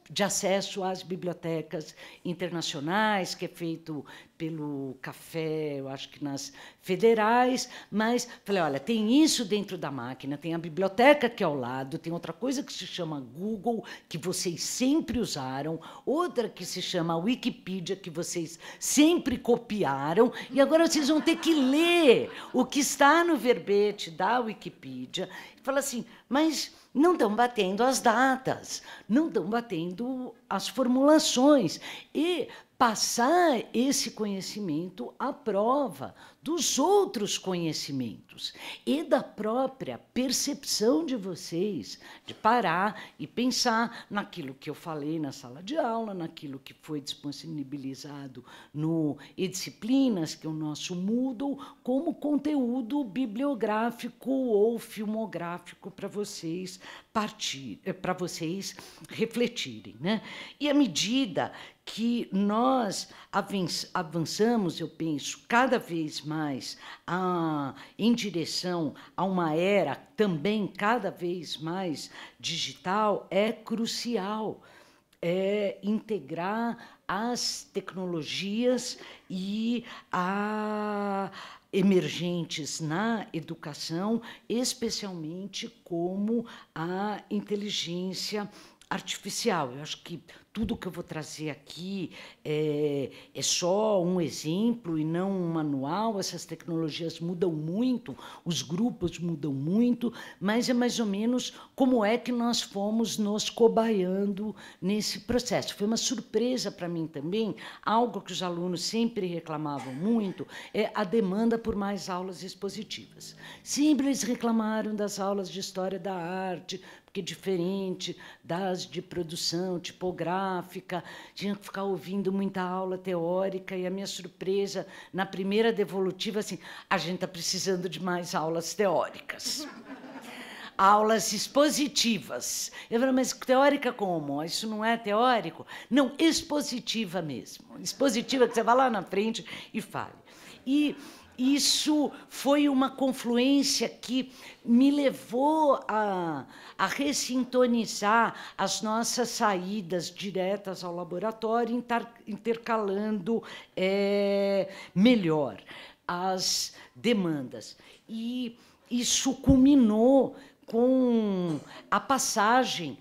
de acesso às bibliotecas internacionais, que é feito pelo Café, eu acho que nas federais, mas falei: olha, tem isso dentro da máquina, tem a biblioteca aqui ao lado, tem outra coisa que se chama Google, que vocês sempre usaram, outra que se chama Wikipedia, que vocês sempre copiaram, e agora vocês vão ter que ler o que está no verbete da Wikipedia. Fala assim: mas não estão batendo as datas, não estão batendo as formulações. E passar esse conhecimento à prova dos outros conhecimentos e da própria percepção de vocês, de parar e pensar naquilo que eu falei na sala de aula, naquilo que foi disponibilizado no eDisciplinas, que é o nosso Moodle, como conteúdo bibliográfico ou filmográfico para vocês para vocês refletirem, né? E à medida que nós avançamos, eu penso, cada vez mais em direção a uma era também cada vez mais digital, é crucial integrar as tecnologias e emergentes na educação, especialmente como a inteligência artificial. Eu acho que tudo que eu vou trazer aqui é só um exemplo e não um manual. Essas tecnologias mudam muito, os grupos mudam muito, mas é mais ou menos como é que nós fomos nos cobaiando nesse processo. Foi uma surpresa para mim também, algo que os alunos sempre reclamavam muito, é a demanda por mais aulas expositivas. Sempre eles reclamaram das aulas de História da Arte, porque diferente das de produção tipográfica, tinha que ficar ouvindo muita aula teórica, e a minha surpresa, na primeira devolutiva, assim: a gente está precisando de mais aulas teóricas. Aulas expositivas. Eu falei: mas teórica como? Isso não é teórico? Não, expositiva mesmo. Expositiva, que você vai lá na frente e fale. E isso foi uma confluência que me levou a ressintonizar as nossas saídas diretas ao laboratório, intercalando melhor as demandas. E isso culminou com a passagem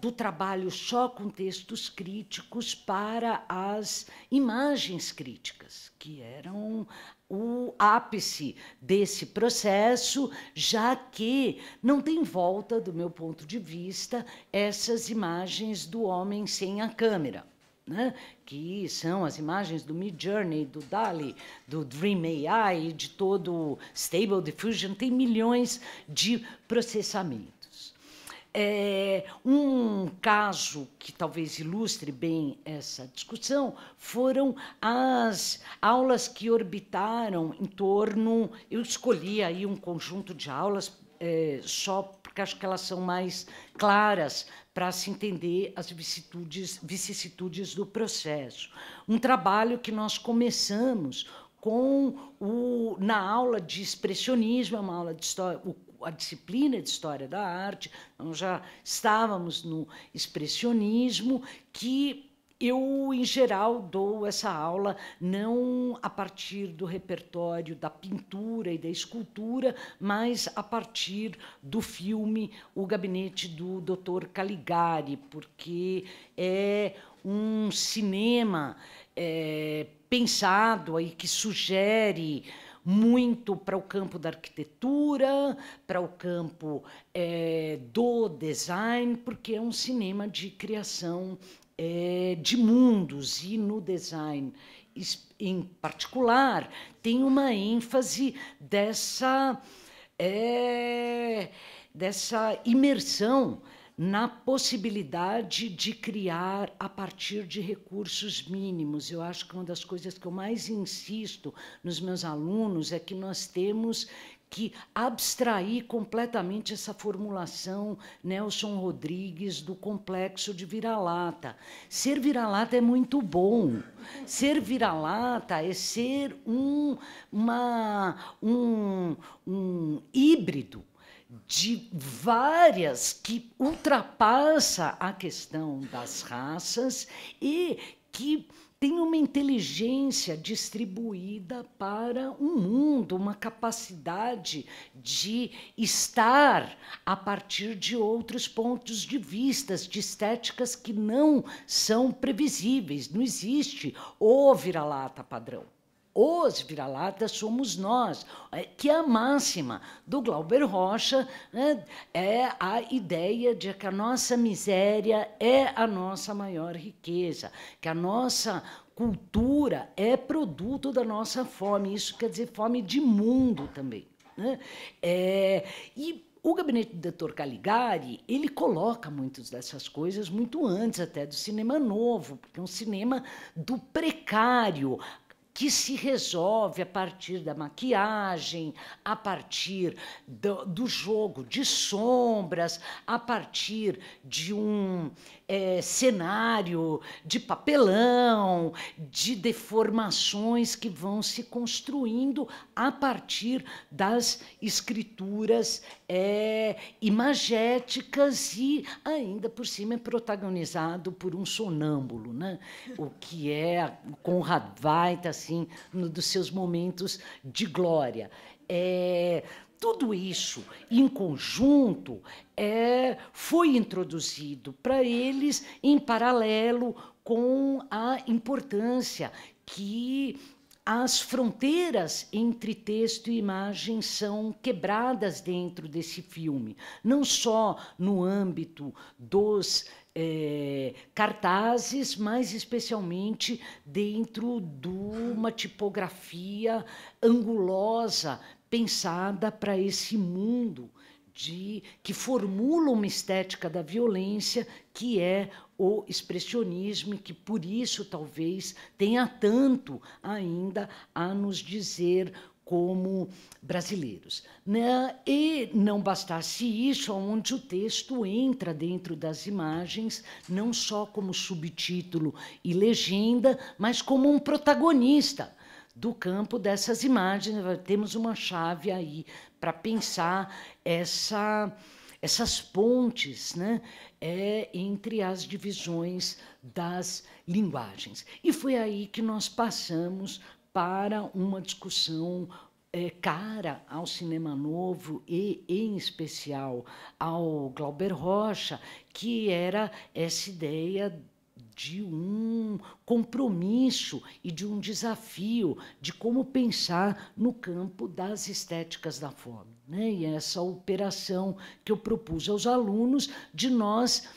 do trabalho só com textos críticos para as imagens críticas, que eram o ápice desse processo, já que não tem volta, do meu ponto de vista, essas imagens do homem sem a câmera, né? Que são as imagens do Midjourney, do DALL-E, do Dream AI, de todo o Stable Diffusion, tem milhões de processamentos. Um caso que talvez ilustre bem essa discussão foram as aulas que orbitaram em torno... Eu escolhi aí um conjunto de aulas só porque acho que elas são mais claras para se entender as vicissitudes do processo. Um trabalho que nós começamos na aula de expressionismo, uma aula de história, a disciplina de História da Arte, então já estávamos no expressionismo, que eu, em geral, dou essa aula não a partir do repertório da pintura e da escultura, mas a partir do filme O Gabinete do Dr. Caligari, porque é um cinema pensado aí que sugere muito para o campo da arquitetura, para o campo do design, porque é um cinema de criação de mundos, e no design em particular tem uma ênfase dessa imersão na possibilidade de criar a partir de recursos mínimos. Eu acho que uma das coisas que eu mais insisto nos meus alunos é que nós temos que abstrair completamente essa formulação Nelson Rodrigues do complexo de vira-lata. Ser vira-lata é muito bom. Ser vira-lata é ser um híbrido de várias, que ultrapassa a questão das raças e que tem uma inteligência distribuída para um mundo, uma capacidade de estar a partir de outros pontos de vista, de estéticas que não são previsíveis. Não existe o vira-lata padrão. Os vira-latas somos nós, que é a máxima do Glauber Rocha, né? É a ideia de que a nossa miséria é a nossa maior riqueza, que a nossa cultura é produto da nossa fome, isso quer dizer fome de mundo também, né? E o Gabinete do Dr. Caligari, ele coloca muitas dessas coisas muito antes até do cinema novo, porque é um cinema do precário, que se resolve a partir da maquiagem, a partir do jogo de sombras, a partir de um cenário de papelão, de deformações que vão se construindo a partir das escrituras imagéticas, e ainda por cima é protagonizado por um sonâmbulo, né? O que é Conrad Veidt, assim, dos seus momentos de glória. Tudo isso, em conjunto, foi introduzido para eles em paralelo com a importância que as fronteiras entre texto e imagem são quebradas dentro desse filme, não só no âmbito dos cartazes, mas especialmente dentro de uma tipografia angulosa, pensada para esse mundo que formula uma estética da violência, que é o expressionismo, e que por isso talvez tenha tanto ainda a nos dizer como brasileiros, né? E não bastasse isso, onde o texto entra dentro das imagens, não só como subtítulo e legenda, mas como um protagonista do campo dessas imagens. Temos uma chave aí para pensar essas pontes, né, entre as divisões das linguagens. E foi aí que nós passamos para uma discussão cara ao cinema novo e, em especial, ao Glauber Rocha, que era essa ideia de um compromisso e de um desafio de como pensar no campo das estéticas da fome, né? E essa operação que eu propus aos alunos de nós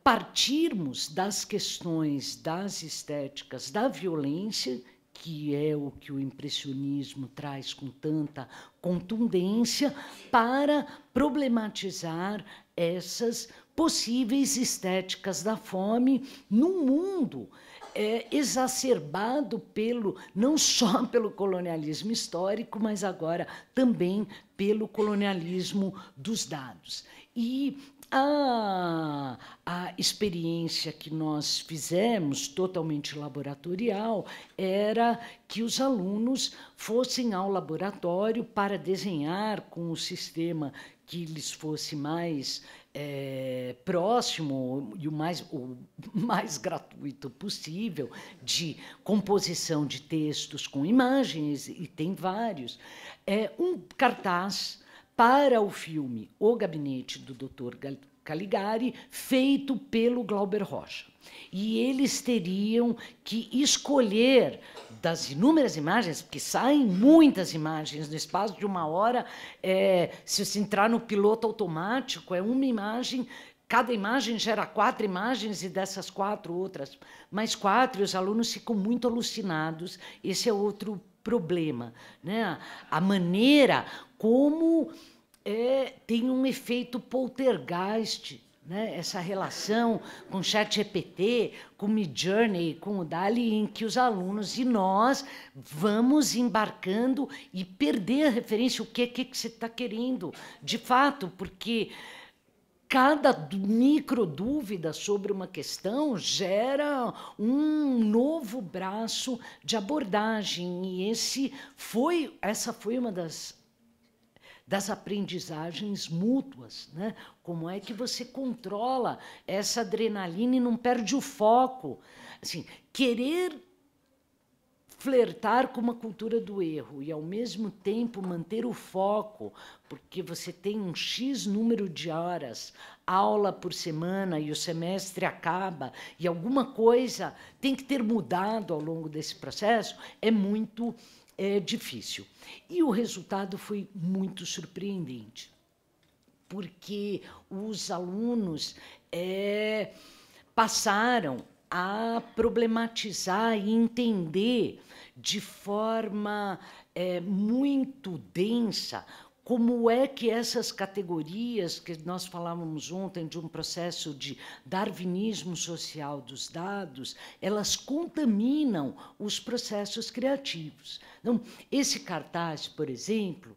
partirmos das questões das estéticas da violência, que é o que o impressionismo traz com tanta contundência, para problematizar essas possíveis estéticas da fome num mundo exacerbado não só pelo colonialismo histórico, mas agora também pelo colonialismo dos dados. E A experiência que nós fizemos, totalmente laboratorial, era que os alunos fossem ao laboratório para desenhar com o sistema que lhes fosse mais próximo e o mais gratuito possível, de composição de textos com imagens, e tem vários, um cartaz para o filme O Gabinete do Dr. Caligari, feito pelo Glauber Rocha. E eles teriam que escolher das inúmeras imagens, porque saem muitas imagens no espaço de 1 hora, se você entrar no piloto automático, é uma imagem, cada imagem gera 4 imagens, e dessas 4 outras, mais 4, e os alunos ficam muito alucinados. Esse é outro problema, né? A maneira como tem um efeito poltergeist, né? Essa relação com o ChatGPT, com o Midjourney, com o DALL-E, em que os alunos e nós vamos embarcando e perder a referência, o que você está querendo, de fato, porque cada micro dúvida sobre uma questão gera um novo braço de abordagem, e essa foi uma das aprendizagens mútuas, né? Como é que você controla essa adrenalina e não perde o foco? Assim, querer flertar com uma cultura do erro e, ao mesmo tempo, manter o foco, porque você tem um X número de horas, aula por semana, e o semestre acaba, e alguma coisa tem que ter mudado ao longo desse processo, é muito difícil. E o resultado foi muito surpreendente, porque os alunos passaram a problematizar e entender de forma muito densa como é que essas categorias que nós falávamos ontem de um processo de darwinismo social dos dados, elas contaminam os processos criativos. Então, esse cartaz, por exemplo,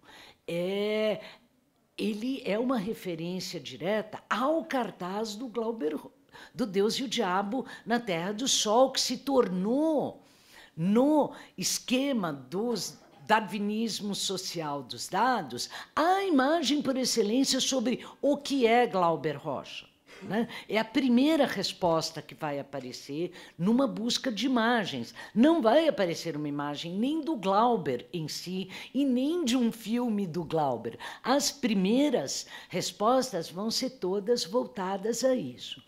ele é uma referência direta ao cartaz do Glauber, do Deus e o Diabo na Terra do Sol, que se tornou, no esquema dos darwinismo social dos dados, a imagem por excelência sobre o que é Glauber Rocha, né? É a primeira resposta que vai aparecer numa busca de imagens. Não vai aparecer uma imagem nem do Glauber em si e nem de um filme do Glauber. As primeiras respostas vão ser todas voltadas a isso.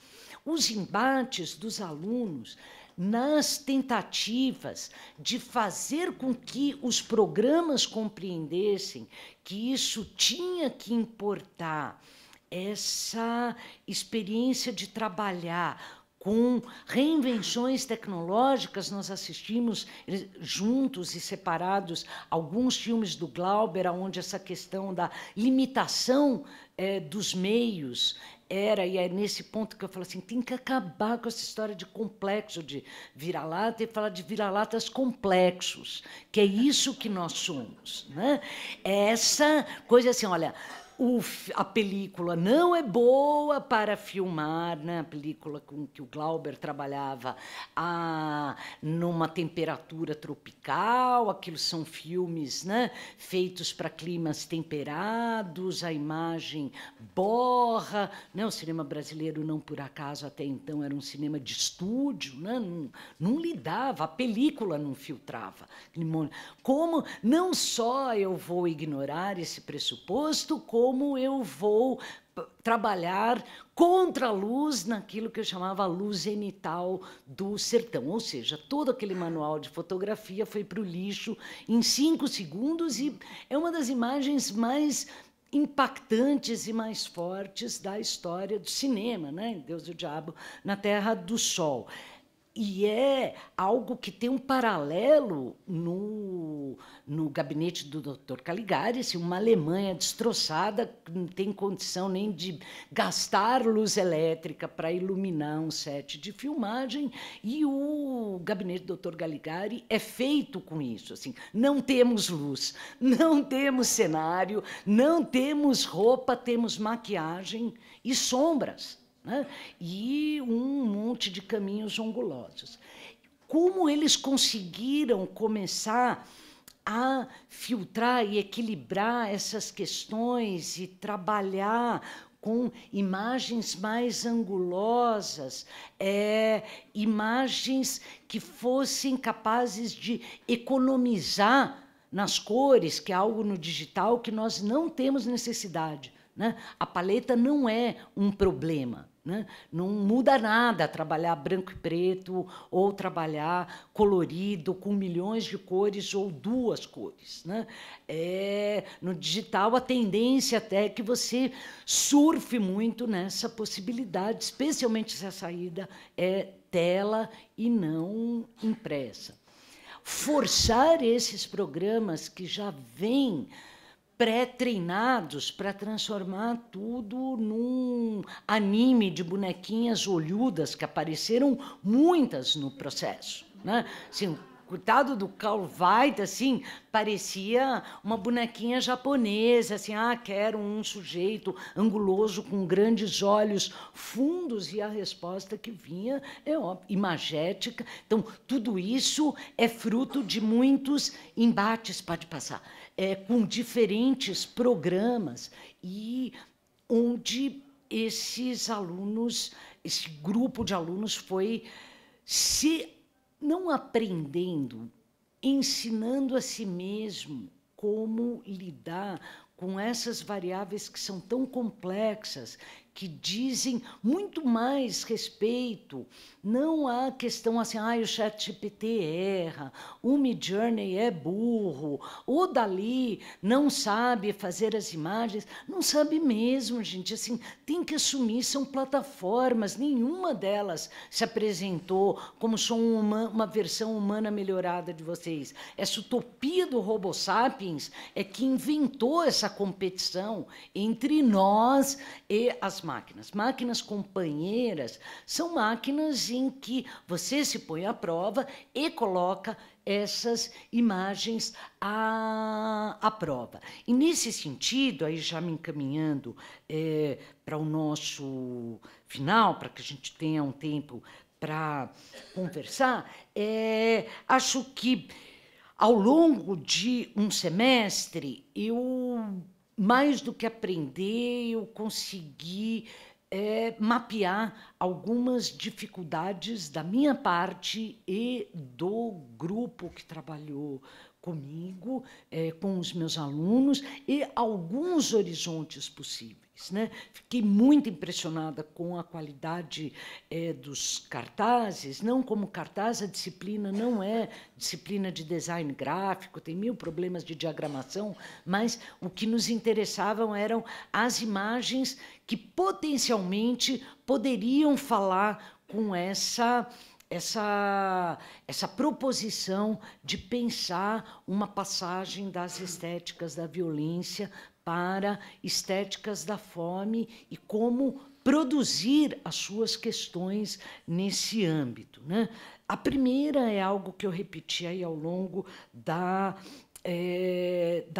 Os embates dos alunos nas tentativas de fazer com que os programas compreendessem que isso tinha que importar essa experiência de trabalhar com reinvenções tecnológicas. Nós assistimos juntos e separados alguns filmes do Glauber, onde essa questão da limitação dos meios e é nesse ponto que eu falo assim, tem que acabar com essa história de complexo de vira-lata e falar de vira-latas complexos, que é isso que nós somos, né? Essa coisa assim, olha, a película não é boa para filmar, né? A película com que o Glauber trabalhava numa temperatura tropical, aquilo são filmes, né? Feitos para climas temperados, a imagem borra, né? O cinema brasileiro, não por acaso, até então, era um cinema de estúdio, né? Não lidava, a película não filtrava. Como não só eu vou ignorar esse pressuposto, como eu vou trabalhar contra a luz naquilo que eu chamava a luz zenital do sertão. Ou seja, todo aquele manual de fotografia foi para o lixo em 5 segundos, e é uma das imagens mais impactantes e mais fortes da história do cinema, né? Deus e o Diabo na Terra do Sol. E é algo que tem um paralelo no gabinete do Dr. Caligari, assim, uma Alemanha destroçada, que não tem condição nem de gastar luz elétrica para iluminar um set de filmagem, e o gabinete do Dr. Galigari é feito com isso. Assim, não temos luz, não temos cenário, não temos roupa, temos maquiagem e sombras, né? E um monte de caminhos angulosos. Como eles conseguiram começar a filtrar e equilibrar essas questões e trabalhar com imagens mais angulosas, imagens que fossem capazes de economizar nas cores, que é algo no digital que nós não temos necessidade, né? A paleta não é um problema, né? Não muda nada trabalhar branco e preto ou trabalhar colorido com milhões de cores ou duas cores, né? No digital, a tendência até é que você surfe muito nessa possibilidade, especialmente se a saída é tela e não impressa. Forçar esses programas que já vêm pré-treinados para transformar tudo num anime de bonequinhas olhudas, que apareceram muitas no processo, né? Assim, coitado do Carl Weith, assim, parecia uma bonequinha japonesa, assim, quero um sujeito anguloso com grandes olhos fundos, e a resposta que vinha é imagética. Então, tudo isso é fruto de muitos embates, pode passar, com diferentes programas, e onde esses alunos, esse grupo de alunos foi se não aprendendo, ensinando a si mesmo como lidar com essas variáveis que são tão complexas, que dizem muito mais respeito, não à questão assim, o ChatGPT erra, o Midjourney é burro, o Dalí não sabe fazer as imagens. Não sabe mesmo, gente. Assim, tem que assumir, são plataformas, nenhuma delas se apresentou como só uma versão humana melhorada de vocês. Essa utopia do Homo sapiens é que inventou essa competição entre nós e as máquinas. Máquinas companheiras são máquinas em que você se põe à prova e coloca essas imagens à prova. E, nesse sentido, aí já me encaminhando para o nosso final, para que a gente tenha um tempo para conversar, acho que, ao longo de um semestre, mais do que aprender, eu consegui mapear algumas dificuldades da minha parte e do grupo que trabalhou comigo, com os meus alunos, e alguns horizontes possíveis, né? Fiquei muito impressionada com a qualidade dos cartazes. Não como cartaz, a disciplina não é disciplina de design gráfico, tem 1000 problemas de diagramação, mas o que nos interessavam eram as imagens que potencialmente poderiam falar com essa proposição de pensar uma passagem das estéticas da violência para estéticas da fome e como produzir as suas questões nesse âmbito, né? A primeira é algo que eu repeti aí ao longo da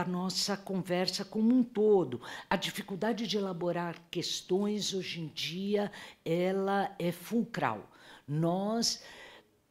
nossa conversa como um todo. A dificuldade de elaborar questões hoje em dia, ela é fulcral. Nós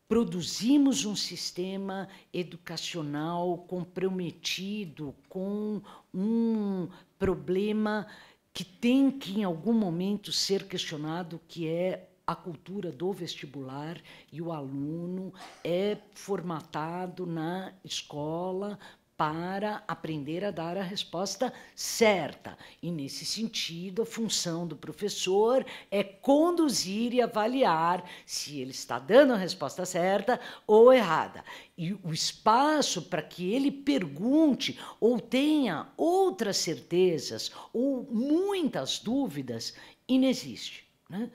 produzimos um sistema educacional comprometido com um problema que tem que, em algum momento, ser questionado, que é a cultura do vestibular, e o aluno é formatado na escola para aprender a dar a resposta certa. E, nesse sentido, a função do professor é conduzir e avaliar se ele está dando a resposta certa ou errada. E o espaço para que ele pergunte ou tenha outras certezas ou muitas dúvidas inexiste, né?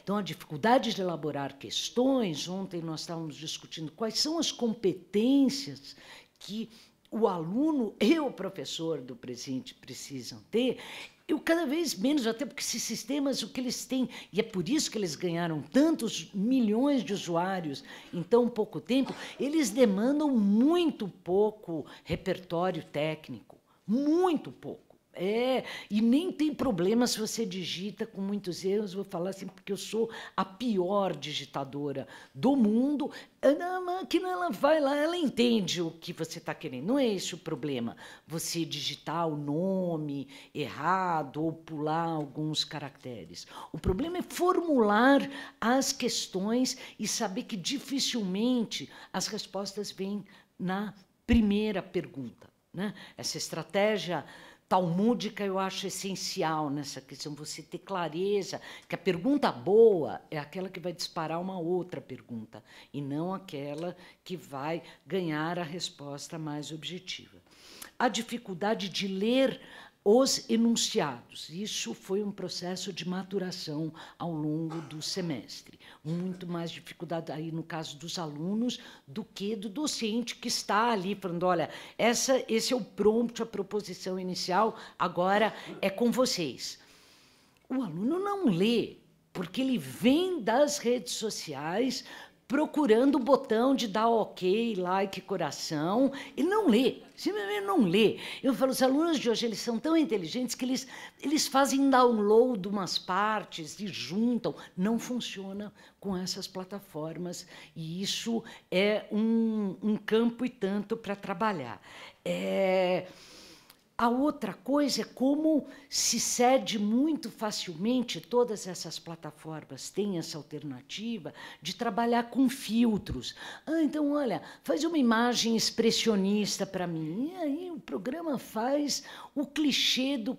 Então, a dificuldade de elaborar questões. Ontem nós estávamos discutindo quais são as competências que o aluno e o professor do presente precisam ter. eu cada vez menos, até porque esses sistemas, o que eles têm, e é por isso que eles ganharam tantos milhões de usuários em tão pouco tempo, eles demandam muito pouco repertório técnico, muito pouco. E nem tem problema se você digita com muitos erros. Vou falar assim, porque eu sou a pior digitadora do mundo. A máquina, ela vai lá, ela entende o que você está querendo. Não é esse o problema, você digitar o nome errado ou pular alguns caracteres. O problema é formular as questões e saber que dificilmente as respostas vêm na primeira pergunta, né? Essa estratégia talmúdica eu acho essencial nessa questão, você ter clareza que a pergunta boa é aquela que vai disparar uma outra pergunta, e não aquela que vai ganhar a resposta mais objetiva. A dificuldade de ler os enunciados, isso foi um processo de maturação ao longo do semestre. Muito mais dificuldade aí no caso dos alunos do que do docente que está ali falando, olha, esse é o prompt, a proposição inicial, agora é com vocês. O aluno não lê, porque ele vem das redes sociais procurando o botão de dar ok, like, coração, e não lê, simplesmente não lê. Eu falo, os alunos de hoje, eles são tão inteligentes que eles fazem download de umas partes e juntam. Não funciona com essas plataformas, e isso é um campo e tanto para trabalhar. A outra coisa é como se cede muito facilmente, todas essas plataformas têm essa alternativa de trabalhar com filtros. Então, olha, faz uma imagem expressionista para mim. E aí o programa faz o clichê do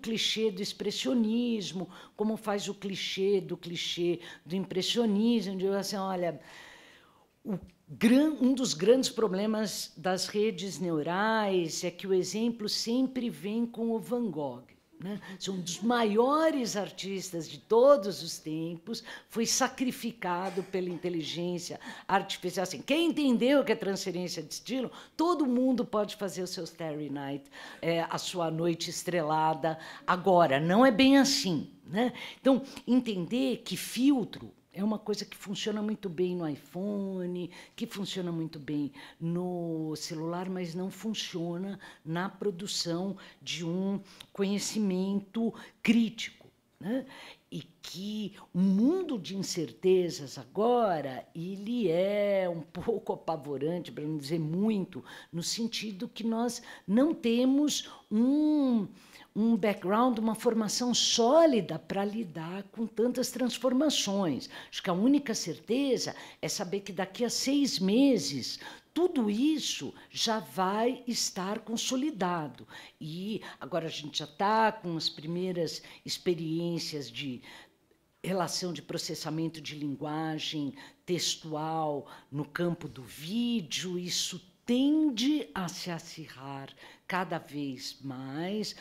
expressionismo, como faz o clichê do impressionismo, de assim, olha, um dos grandes problemas das redes neurais é que o exemplo sempre vem com o Van Gogh, né? Um dos maiores artistas de todos os tempos, foi sacrificado pela inteligência artificial. Assim, quem entendeu o que é transferência de estilo, todo mundo pode fazer o seu Starry Night, a sua noite estrelada. Agora, não é bem assim, né? Então, entender que filtro é uma coisa que funciona muito bem no iPhone, que funciona muito bem no celular, mas não funciona na produção de um conhecimento crítico, né? E que o mundo de incertezas agora, ele é um pouco apavorante, para não dizer muito, no sentido que nós não temos um background, uma formação sólida para lidar com tantas transformações. Acho que a única certeza é saber que daqui a 6 meses tudo isso já vai estar consolidado. E agora a gente já está com as primeiras experiências de relação de processamento de linguagem textual no campo do vídeo, isso tende a se acirrar cada vez mais,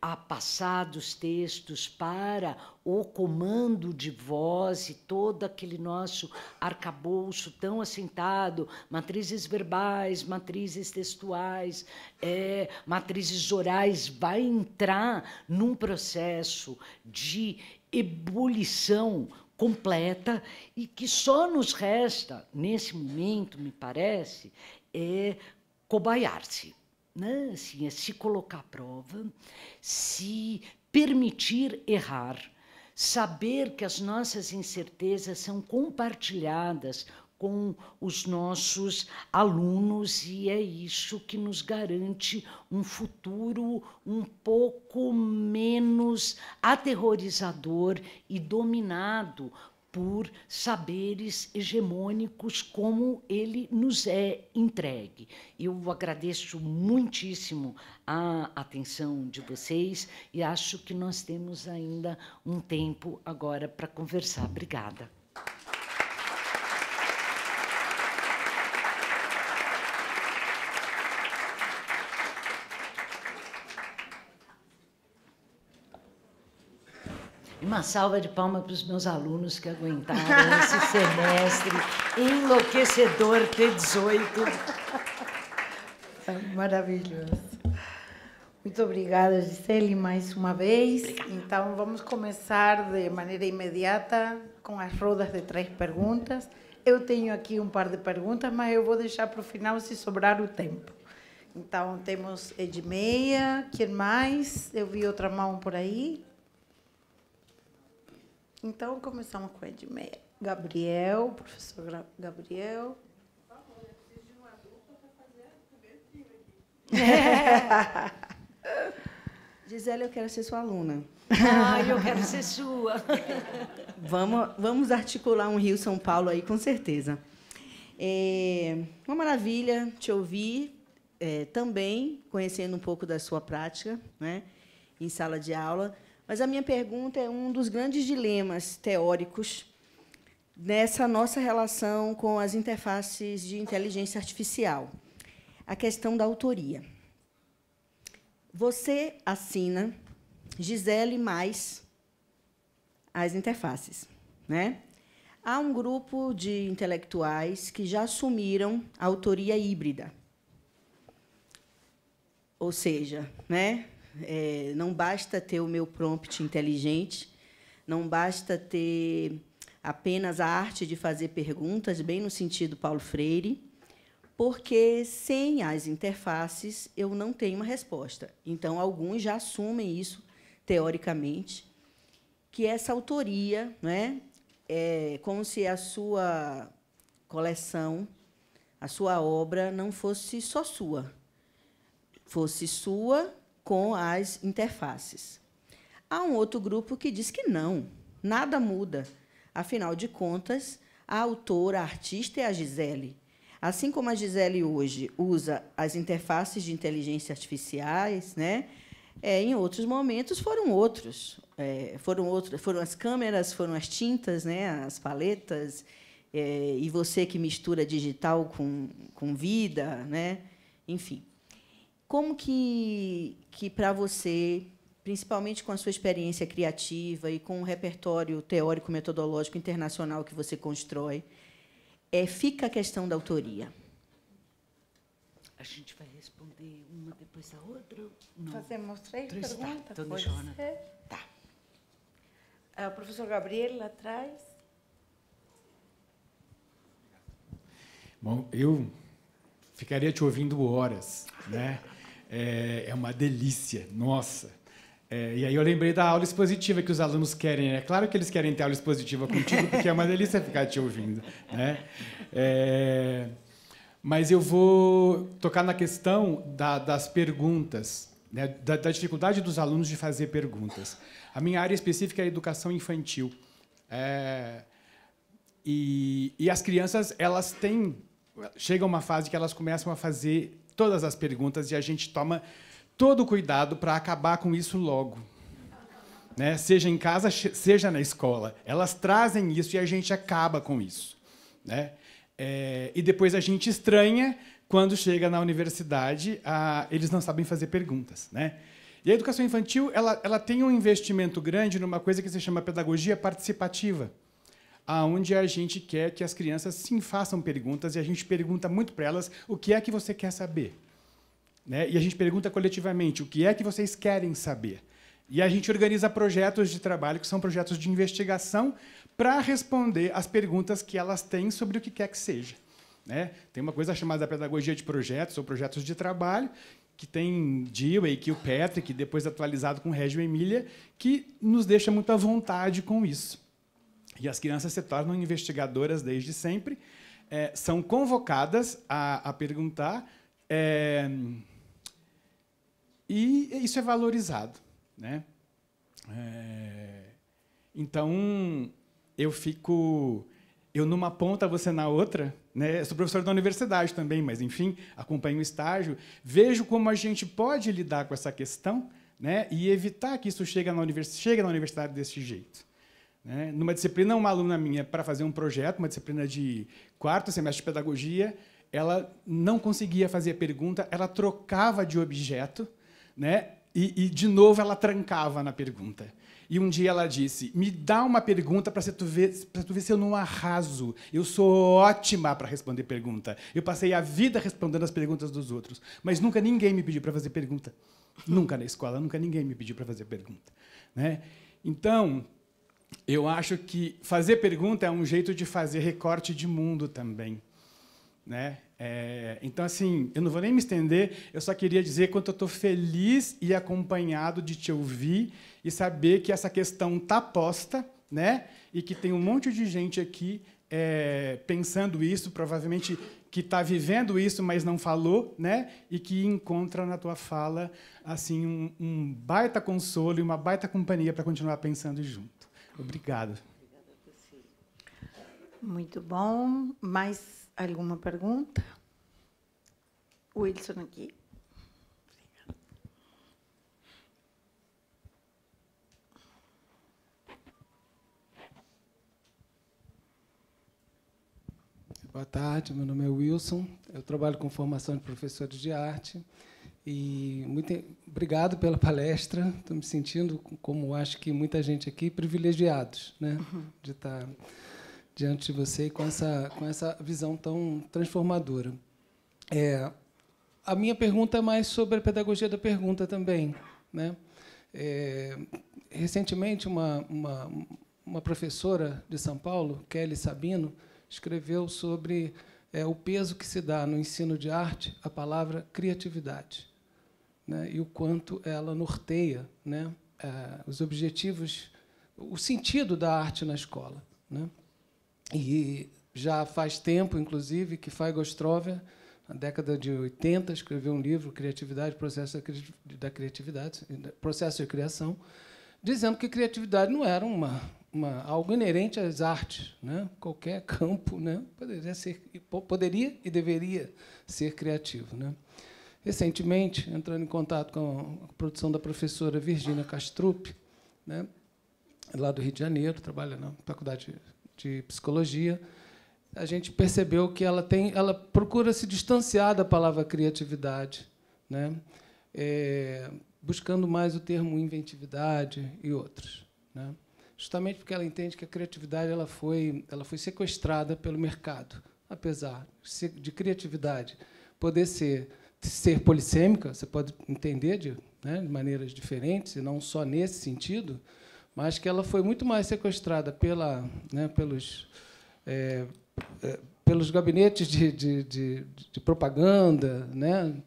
a passar dos textos para o comando de voz e todo aquele nosso arcabouço tão assentado, matrizes verbais, matrizes textuais, matrizes orais, vai entrar num processo de ebulição completa e que só nos resta, nesse momento, me parece, cobaiar-se, né? Assim, se colocar à prova, se permitir errar, saber que as nossas incertezas são compartilhadas com os nossos alunos, e é isso que nos garante um futuro um pouco menos aterrorizador e dominado por saberes hegemônicos como ele nos é entregue. Eu agradeço muitíssimo a atenção de vocês e acho que nós temos ainda um tempo agora para conversar. Obrigada. Uma salva de palmas para os meus alunos que aguentaram esse semestre enlouquecedor T18. Maravilhoso. Muito obrigada, Gisele, mais uma vez. Obrigada. Então, vamos começar de maneira imediata com as rodas de 3 perguntas. Eu tenho aqui um par de perguntas, mas eu vou deixar para o final se sobrar o tempo. Então, temos Edmeia, quem mais? Eu vi outra mão por aí. Então, começamos com Edmeia. Gabriel, professor Gabriel. Por favor, eu preciso de uma dupla para fazer o primeiro time aqui. Gisele, eu quero ser sua aluna. Eu quero ser sua. Vamos articular um Rio-São Paulo aí, com certeza. Uma maravilha te ouvir, também conhecendo um pouco da sua prática, né, em sala de aula. Mas a minha pergunta é um dos grandes dilemas teóricos nessa nossa relação com as interfaces de inteligência artificial, a questão da autoria. Você assina Gisele mais as interfaces, né? Há um grupo de intelectuais que já assumiram a autoria híbrida. Ou seja, né, não basta ter o meu prompt inteligente, não basta ter apenas a arte de fazer perguntas, bem no sentido Paulo Freire, porque sem as interfaces eu não tenho uma resposta. Então, alguns já assumem isso, teoricamente, que essa autoria, né, é como se a sua coleção, a sua obra, não fosse só sua, fosse sua com as interfaces. Há um outro grupo que diz que não, nada muda. Afinal de contas, a autora, a artista é a Gisele. Assim como a Gisele hoje usa as interfaces de inteligência artificiais, né, em outros momentos foram outros. Foram as câmeras, foram as tintas, né, as paletas, e você que mistura digital com vida, né, enfim. Como que para você, principalmente com a sua experiência criativa e com o repertório teórico-metodológico internacional que você constrói, fica a questão da autoria? A gente vai responder uma depois da outra? Não. Fazemos 3 Três, tá. perguntas. Então, pode deixa eu, Ana. ser? Tá. O professor Gabriel, lá atrás. Bom, eu ficaria te ouvindo horas, né? É uma delícia, nossa. E aí eu lembrei da aula expositiva que os alunos querem. É claro que eles querem ter aula expositiva contigo, porque é uma delícia ficar te ouvindo, né? Mas eu vou tocar na questão das perguntas, né? Da dificuldade dos alunos de fazer perguntas. A minha área específica é a educação infantil. E as crianças, elas chega uma fase que elas começam a fazer todas as perguntas e a gente toma todo o cuidado para acabar com isso logo, né? Seja em casa, seja na escola. Elas trazem isso e a gente acaba com isso, né? E depois a gente estranha quando chega na universidade, eles não sabem fazer perguntas, né? E a educação infantil ela tem um investimento grande numa coisa que se chama pedagogia participativa, aonde a gente quer que as crianças sim façam perguntas e a gente pergunta muito para elas o que é que você quer saber, né? E a gente pergunta coletivamente o que é que vocês querem saber. E a gente organiza projetos de trabalho que são projetos de investigação para responder às perguntas que elas têm sobre o que quer que seja, né? Tem uma coisa chamada pedagogia de projetos ou projetos de trabalho, que tem Dewey, Kilpatrick, depois atualizado com Reggio Emília, que nos deixa muito à vontade com isso. E as crianças se tornam investigadoras desde sempre, são convocadas a perguntar, e isso é valorizado, né? Então, eu numa ponta, você na outra, né? Eu sou professor da universidade também, mas, enfim, acompanho o estágio, vejo como a gente pode lidar com essa questão, né? E evitar que isso chegue na universidade desse jeito, né? Numa disciplina, uma aluna minha, para fazer um projeto, uma disciplina de 4º semestre de pedagogia, ela não conseguia fazer pergunta, ela trocava de objeto, né? E de novo, ela trancava na pergunta. E um dia ela disse, me dá uma pergunta para tu ver se eu não arraso. Eu sou ótima para responder pergunta. Eu passei a vida respondendo as perguntas dos outros, mas nunca ninguém me pediu para fazer pergunta. Nunca na escola, nunca ninguém me pediu para fazer pergunta. Né? Então, eu acho que fazer pergunta é um jeito de fazer recorte de mundo também. Né? Então, assim, eu não vou nem me estender, eu só queria dizer quanto eu estou feliz e acompanhado de te ouvir e saber que essa questão está posta, né? E que tem um monte de gente aqui pensando isso, provavelmente que está vivendo isso, mas não falou, né? E que encontra na tua fala assim um baita consolo e uma baita companhia para continuar pensando junto. Obrigado. Muito bom. Mais alguma pergunta? Wilson aqui. Boa tarde, meu nome é Wilson, eu trabalho com formação de professores de arte e muito obrigado pela palestra, estou me sentindo, como acho que muita gente aqui, privilegiados, né, de estar diante de você e com essa visão tão transformadora. A minha pergunta é mais sobre a pedagogia da pergunta também. Né? Recentemente, uma professora de São Paulo, Kelly Sabino, escreveu sobre o peso que se dá no ensino de arte à palavra criatividade, né? E o quanto ela norteia, né, os objetivos, o sentido da arte na escola. Né? E já faz tempo, inclusive, que Fábio Ostrowski, na década de 80, escreveu um livro, Criatividade, Processo da Criatividade, Processo de Criação, dizendo que criatividade não era algo inerente às artes, né? Qualquer campo, né, poderia e deveria ser criativo. Né? Recentemente, entrando em contato com a produção da professora Virgínia Castrup, né, lá do Rio de Janeiro, trabalha na Faculdade de Psicologia, a gente percebeu que ela procura se distanciar da palavra criatividade, né, buscando mais o termo inventividade e outros. Né? Justamente porque ela entende que a criatividade ela foi sequestrada pelo mercado. Apesar de criatividade poder ser polissêmica, você pode entender de maneiras diferentes, e não só nesse sentido, mas que ela foi muito mais sequestrada pelos gabinetes de propaganda. Né?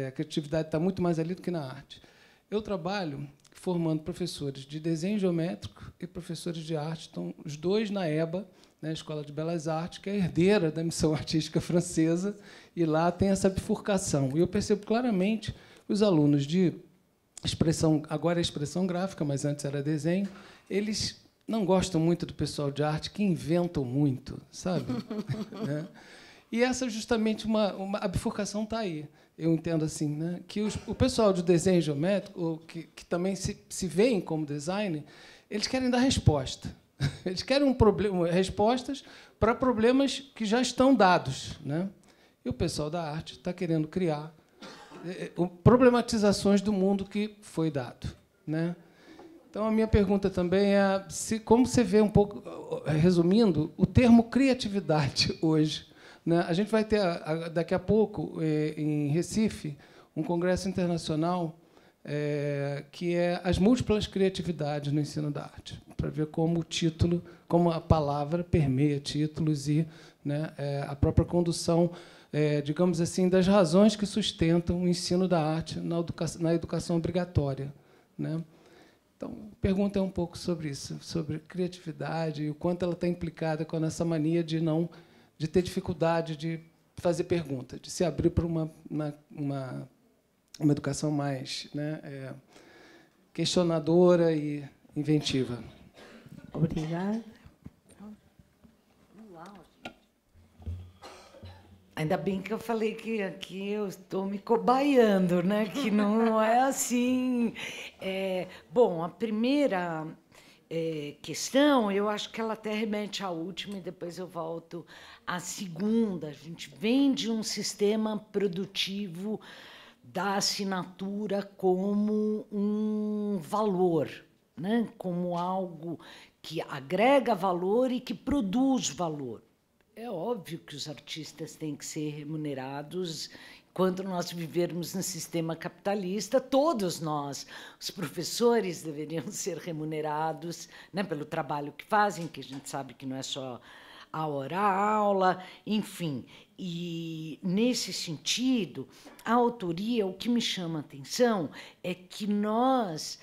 A criatividade está muito mais ali do que na arte. Eu trabalho formando professores de desenho geométrico e professores de arte. Estão os dois na EBA, né, Escola de Belas Artes, que é herdeira da missão artística francesa, e lá tem essa bifurcação. E eu percebo claramente os alunos de expressão, agora é expressão gráfica, mas antes era desenho, eles não gostam muito do pessoal de arte, que inventam muito, sabe? Né? E essa justamente a bifurcação está aí. Eu entendo assim, né, que o pessoal de desenho geométrico, que também se veem como design, eles querem dar resposta. Eles querem respostas para problemas que já estão dados. Né? E o pessoal da arte está querendo criar problematizações do mundo que foi dado. Né? Então, a minha pergunta também é como você vê, um pouco, resumindo, o termo criatividade hoje. Né? A gente vai ter, daqui a pouco, em Recife, um congresso internacional que é as múltiplas criatividades no ensino da arte, para ver como como a palavra permeia títulos e, né, a própria condução, digamos assim, das razões que sustentam o ensino da arte na educação obrigatória. Né? Então, a pergunta é um pouco sobre isso, sobre criatividade e o quanto ela está implicada com essa mania de ter dificuldade de fazer pergunta, de se abrir para uma educação mais, né, questionadora e inventiva. Obrigada. Ainda bem que eu falei que aqui eu estou me cobaiando, né? Que não é assim. Bom, a primeira questão, eu acho que ela até remete à última e depois eu volto à segunda. A gente vem de um sistema produtivo da assinatura como um valor, né, como algo que agrega valor e que produz valor. É óbvio que os artistas têm que ser remunerados. Quando nós vivermos no sistema capitalista, todos nós, os professores, deveriam ser remunerados, né, pelo trabalho que fazem, que a gente sabe que não é só a hora-aula, enfim. E, nesse sentido, a autoria, o que me chama a atenção é que nós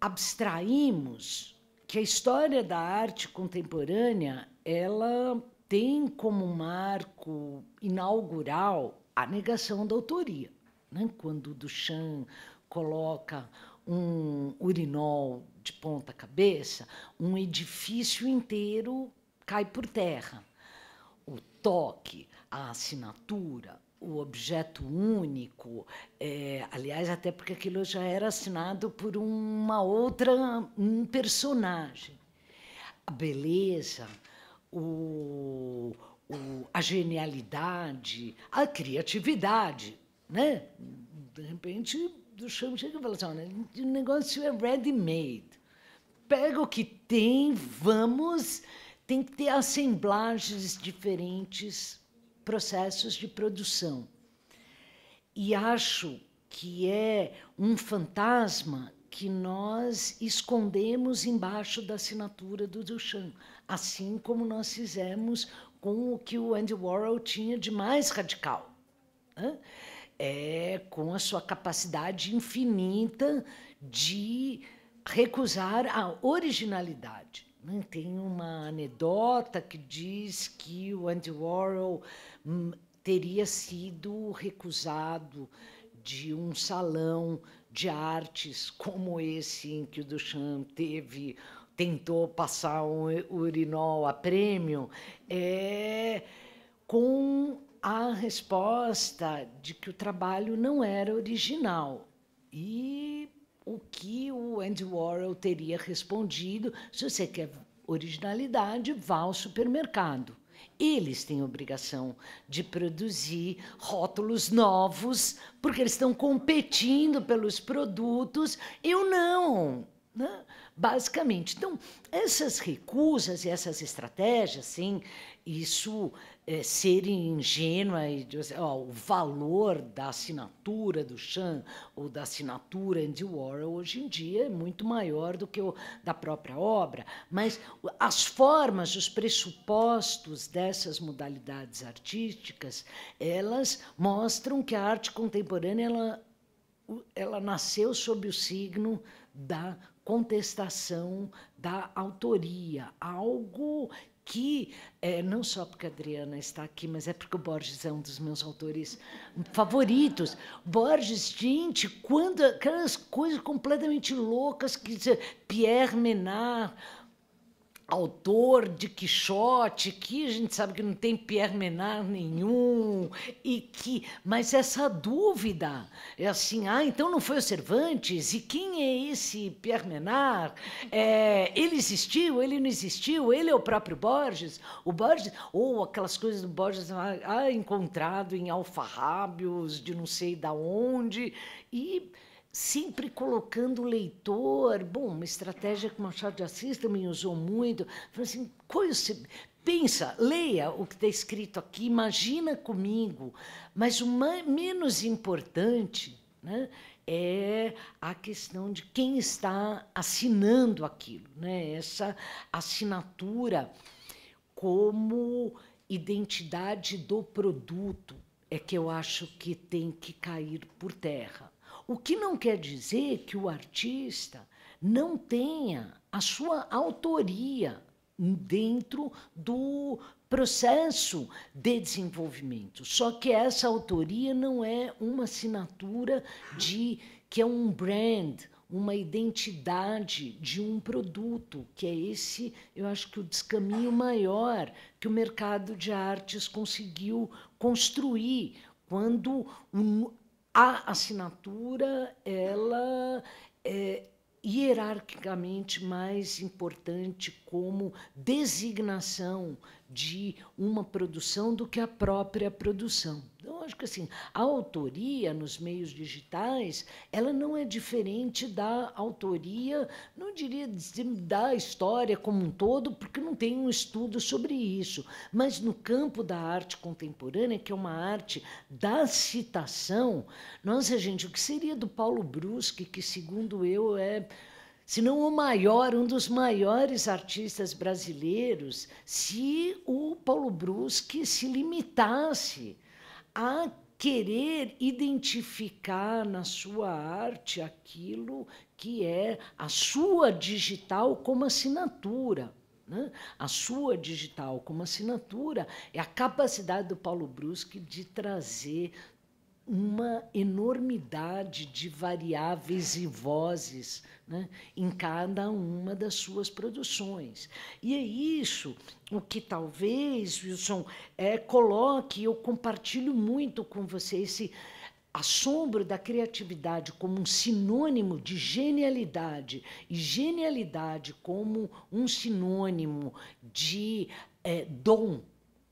abstraímos que a história da arte contemporânea ela tem como marco inaugural a negação da autoria, né? Quando Duchamp coloca um urinol de ponta cabeça, um edifício inteiro cai por terra. O toque, a assinatura, o objeto único, aliás, até porque aquilo já era assinado por um personagem. A beleza, a genialidade, a criatividade, né? De repente, Duchamp chega e fala assim, o negócio é ready-made. Pega o que tem, tem que ter assemblagens diferentes, processos de produção. E acho que é um fantasma que nós escondemos embaixo da assinatura do Duchamp, assim como nós fizemos com o que o Andy Warhol tinha de mais radical, né? Com a sua capacidade infinita de recusar a originalidade. Tem uma anedota que diz que o Andy Warhol teria sido recusado de um salão de artes como esse em que o Duchamp tentou passar um urinol a prêmio, com a resposta de que o trabalho não era original. E o que o Andy Warhol teria respondido: se você quer originalidade, vá ao supermercado. Eles têm a obrigação de produzir rótulos novos, porque eles estão competindo pelos produtos, eu não, né? Basicamente. Então, essas recusas e essas estratégias, sim, isso ser ingênua e dizer, o valor da assinatura do Duchamp ou da assinatura Andy Warhol hoje em dia é muito maior do que o da própria obra, mas as formas, os pressupostos dessas modalidades artísticas, elas mostram que a arte contemporânea ela nasceu sob o signo da contestação da autoria, algo que, não só porque a Adriana está aqui, mas é porque o Borges é um dos meus autores favoritos. Borges, gente, quando aquelas coisas completamente loucas que Pierre Menard, autor de Quixote, que a gente sabe que não tem Pierre Menard nenhum, mas essa dúvida é assim, então não foi o Cervantes? E quem é esse Pierre Menard? Ele existiu? Ele não existiu? Ele é o próprio Borges? O Borges, ou aquelas coisas do Borges encontrado em alfarrábios de não sei da onde, e sempre colocando o leitor, uma estratégia que o Machado de Assis também usou muito, falou assim, pensa, leia o que está escrito aqui, imagina comigo, mas o menos importante, né, é a questão de quem está assinando aquilo, né? Essa assinatura como identidade do produto é que eu acho que tem que cair por terra. O que não quer dizer que o artista não tenha a sua autoria dentro do processo de desenvolvimento. Só que essa autoria não é uma assinatura que é um brand, uma identidade de um produto, que é esse, eu acho que o descaminho maior que o mercado de artes conseguiu construir, quando a assinatura ela é hierarquicamente mais importante como designação de uma produção do que a própria produção. Então, lógico que assim, a autoria nos meios digitais, ela não é diferente da autoria, não diria da história como um todo, porque não tem um estudo sobre isso, mas no campo da arte contemporânea, que é uma arte da citação, nossa, gente, o que seria do Paulo Bruschi, que, segundo eu, é, se não o maior, um dos maiores artistas brasileiros, se o Paulo Bruschi se limitasse a querer identificar na sua arte aquilo que é a sua digital como assinatura. Né? A sua digital como assinatura é a capacidade do Paulo Bruschi de trazer uma enormidade de variáveis e vozes, né, em cada uma das suas produções. E é isso o que talvez, Wilson, coloque, eu compartilho muito com você esse assombro da criatividade como um sinônimo de genialidade, e genialidade como um sinônimo de dom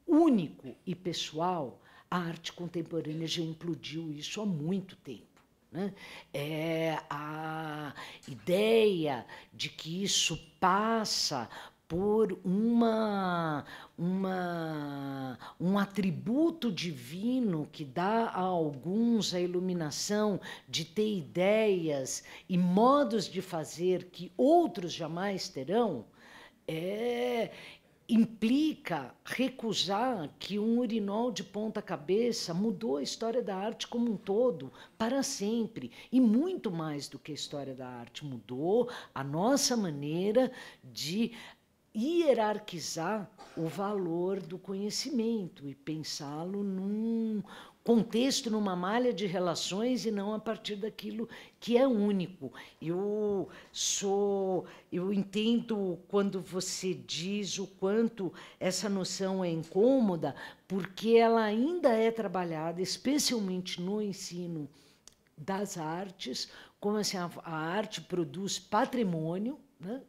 único e pessoal. A arte contemporânea já implodiu isso há muito tempo. Né? A ideia de que isso passa por um atributo divino que dá a alguns a iluminação de ter ideias e modos de fazer que outros jamais terão, implica recusar que um urinol de ponta cabeça mudou a história da arte como um todo, para sempre. E muito mais do que a história da arte, mudou a nossa maneira de hierarquizar o valor do conhecimento e pensá-lo num contexto, numa malha de relações e não a partir daquilo que é único. Eu entendo quando você diz o quanto essa noção é incômoda, porque ela ainda é trabalhada, especialmente no ensino das artes, como assim, a arte produz patrimônio, né?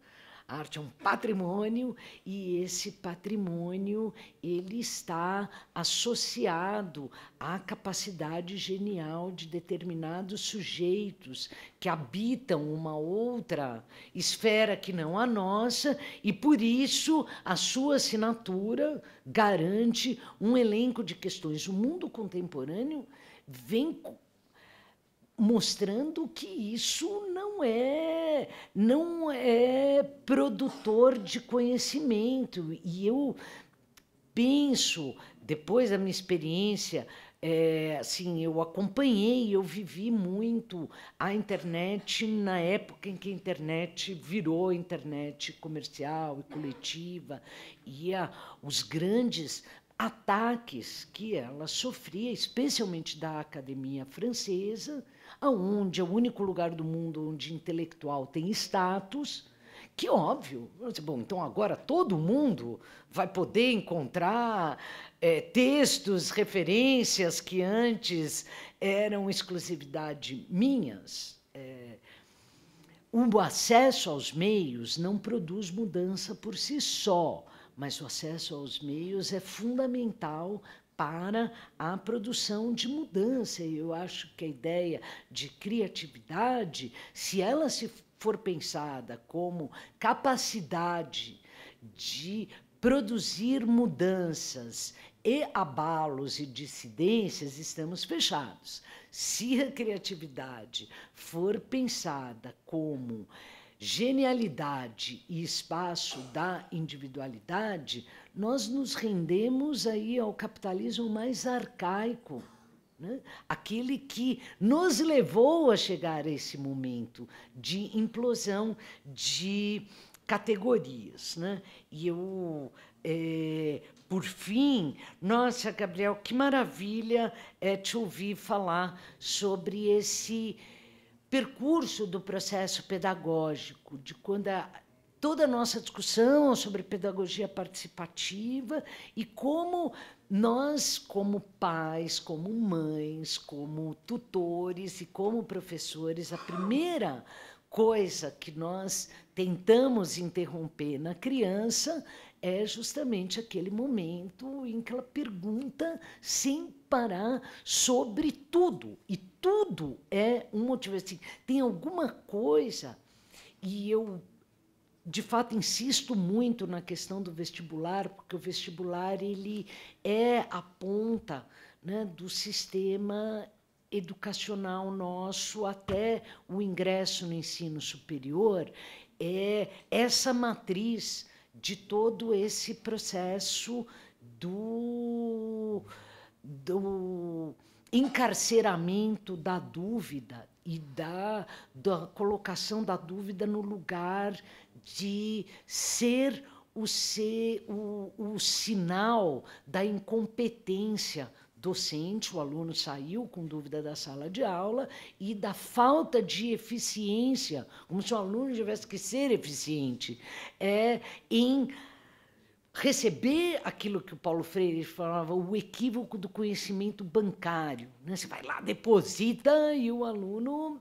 A arte é um patrimônio e esse patrimônio ele está associado à capacidade genial de determinados sujeitos que habitam uma outra esfera que não a nossa e, por isso, a sua assinatura garante um elenco de questões. O mundo contemporâneo vem mostrando que isso não é produtor de conhecimento. E eu penso, depois da minha experiência, assim, eu acompanhei, eu vivi muito a internet na época em que a internet virou internet comercial e coletiva, e os grandes ataques que ela sofria, especialmente da academia francesa, onde é o único lugar do mundo onde intelectual tem status, que óbvio, bom, então agora todo mundo vai poder encontrar textos, referências que antes eram exclusividade minhas. O acesso aos meios não produz mudança por si só, mas o acesso aos meios é fundamental para a produção de mudança. E eu acho que a ideia de criatividade, se ela se for pensada como capacidade de produzir mudanças e abalos e dissidências, estamos fechados. Se a criatividade for pensada como genialidade e espaço da individualidade, nós nos rendemos aí ao capitalismo mais arcaico, né? Aquele que nos levou a chegar a esse momento de implosão de categorias, né? E eu, por fim, nossa, Gabriel, que maravilha te ouvir falar sobre esse percurso do processo pedagógico, de quando toda a nossa discussão sobre pedagogia participativa e como nós, como pais, como mães, como tutores e como professores, a primeira coisa que nós tentamos interromper na criança é justamente aquele momento em que ela pergunta sem parar sobre tudo. E tudo é um motivo. Assim, tem alguma coisa, e eu, de fato, insisto muito na questão do vestibular, porque o vestibular ele é a ponta, né, do sistema educacional nosso até o ingresso no ensino superior, é essa matriz de todo esse processo do encarceramento da dúvida e da colocação da dúvida no lugar de ser o sinal da incompetência docente. O aluno saiu com dúvida da sala de aula, e da falta de eficiência, como se o aluno tivesse que ser eficiente, em receber aquilo que o Paulo Freire falava, o equívoco do conhecimento bancário. Né? Você vai lá, deposita, e o aluno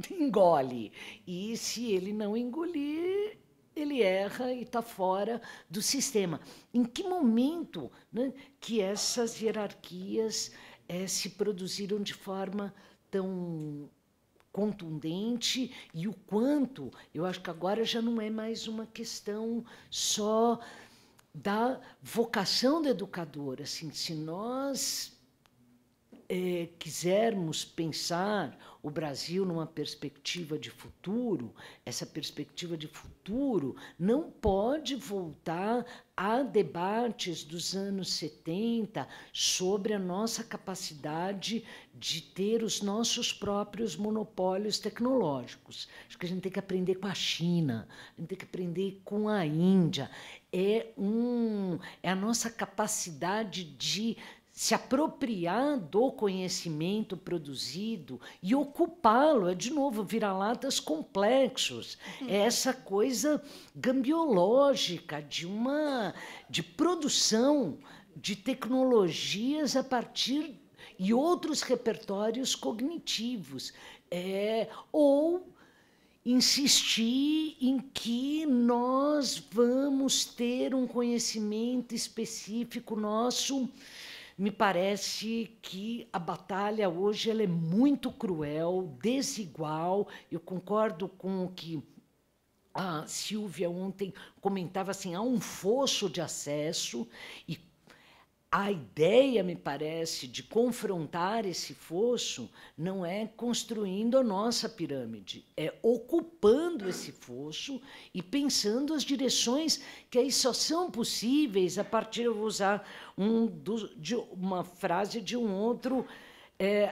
engole. E, se ele não engolir, ele erra e está fora do sistema. Em que momento, né, que essas hierarquias se produziram de forma tão contundente, e o quanto, eu acho que agora já não é mais uma questão só da vocação do educador. Assim, se nós quisermos pensar o Brasil numa perspectiva de futuro, essa perspectiva de futuro não pode voltar a debates dos anos 70 sobre a nossa capacidade de ter os nossos próprios monopólios tecnológicos. Acho que a gente tem que aprender com a China, a gente tem que aprender com a Índia. É a nossa capacidade de se apropriar do conhecimento produzido e ocupá-lo, de novo, vira-latas complexos. É essa coisa gambiológica de produção de tecnologias a partir e outros repertórios cognitivos. Ou insistir em que nós vamos ter um conhecimento específico nosso. Me parece que a batalha hoje ela é muito cruel, desigual. Eu concordo com o que a Silvia ontem comentava, assim, há um fosso de acesso, e a ideia, me parece, de confrontar esse fosso não é construindo a nossa pirâmide, é ocupando esse fosso e pensando as direções que aí só são possíveis a partir, eu vou usar de uma frase de um outro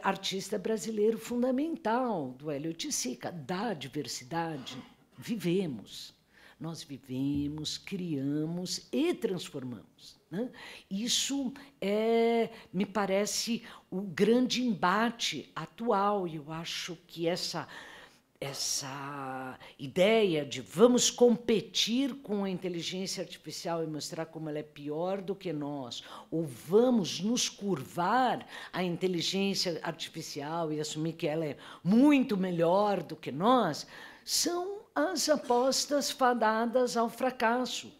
artista brasileiro fundamental, do Hélio Tissica: da diversidade vivemos. Nós vivemos, criamos e transformamos. Né? Isso me parece o grande embate atual, e eu acho que essa ideia de vamos competir com a inteligência artificial e mostrar como ela é pior do que nós, ou vamos nos curvar à inteligência artificial e assumir que ela é muito melhor do que nós, são as apostas fadadas ao fracasso.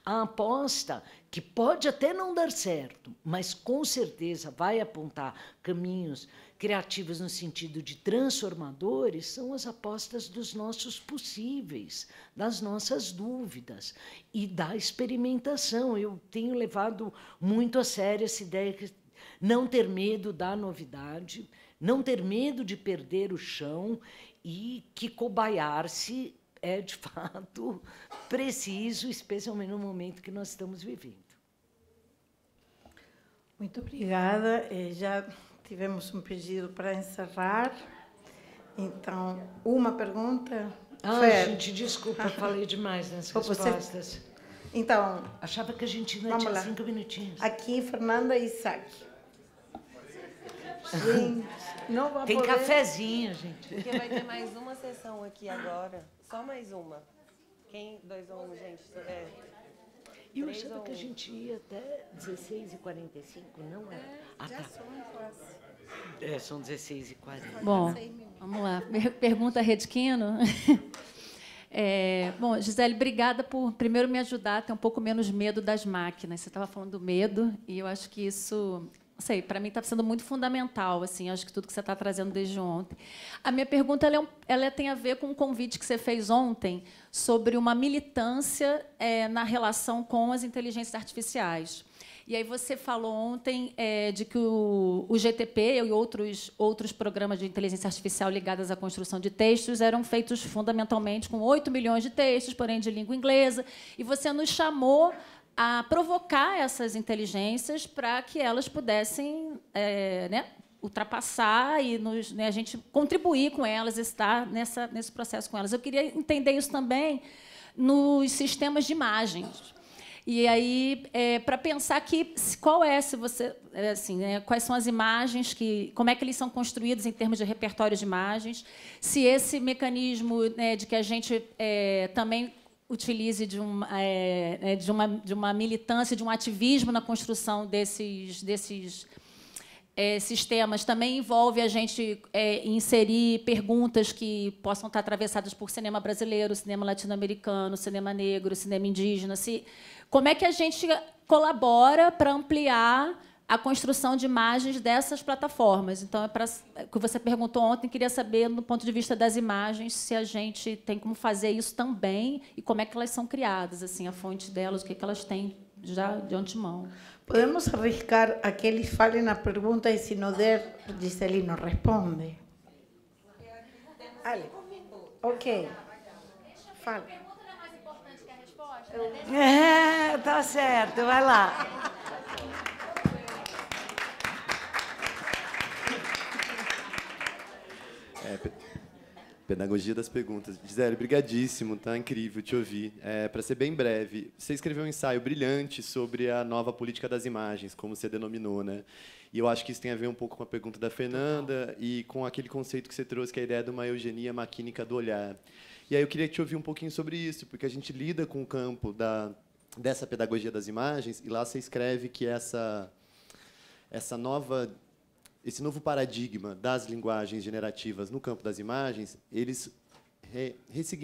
A aposta que pode até não dar certo, mas com certeza vai apontar caminhos criativos no sentido de transformadores, são as apostas dos nossos possíveis, das nossas dúvidas e da experimentação. Eu tenho levado muito a sério essa ideia de não ter medo da novidade, não ter medo de perder o chão, e que cobaiar-se é, de fato, preciso, especialmente no momento que nós estamos vivendo. Muito obrigada. Já tivemos um pedido para encerrar. Então, uma pergunta. Gente, desculpa, falei demais nas respostas. Então, achava que a gente ainda tinha 5 minutinhos. Aqui, Fernanda e Isaac. Gente, não vai Tem poder... cafezinho, gente. Porque vai ter mais uma sessão aqui agora. Só mais uma. Quem? 2 ou 1, gente? E eu achava que a gente ia até 16h45, não é? Já são quase. São 16h40. Bom, vamos lá. Pergunta Redquino. Bom, Gisele, obrigada por, primeiro, me ajudar a ter um pouco menos medo das máquinas. Você estava falando do medo, e eu acho que isso, não sei, para mim está sendo muito fundamental. Assim, acho que tudo que você está trazendo desde ontem. A minha pergunta ela tem a ver com um convite que você fez ontem sobre uma militância na relação com as inteligências artificiais. E aí você falou ontem de que o GTP e outros programas de inteligência artificial ligados à construção de textos eram feitos fundamentalmente com 8 milhões de textos, porém de língua inglesa, e você nos chamou a provocar essas inteligências para que elas pudessem ultrapassar e a gente contribuir com elas, estar nesse processo com elas. Eu queria entender isso também nos sistemas de imagens. E aí, para pensar aqui, quais são as imagens, como é que eles são construídos em termos de repertório de imagens, se esse mecanismo de que a gente também utilize de uma militância, de um ativismo na construção desses sistemas também envolve a gente inserir perguntas que possam estar atravessadas por cinema brasileiro, cinema latino-americano, cinema negro, cinema indígena. Como é que a gente colabora para ampliar a construção de imagens dessas plataformas? Então, o que você perguntou ontem, queria saber, do ponto de vista das imagens, se a gente tem como fazer isso também e como é que elas são criadas, assim, a fonte delas, o que elas têm já de antemão. Podemos arriscar a que eles falem a pergunta e, se não der, Gisele não responde. Ale. Ok. Fala. Tá certo, vai lá. Pedagogia das perguntas. Gisele, brigadíssimo, tá incrível te ouvir. Para ser bem breve, você escreveu um ensaio brilhante sobre a nova política das imagens, como você denominou, né? E eu acho que isso tem a ver um pouco com a pergunta da Fernanda e com aquele conceito que você trouxe, que é a ideia de uma eugenia maquínica do olhar. E aí eu queria te ouvir um pouquinho sobre isso, porque a gente lida com o campo dessa pedagogia das imagens, e lá você escreve que esse novo paradigma das linguagens generativas no campo das imagens, eles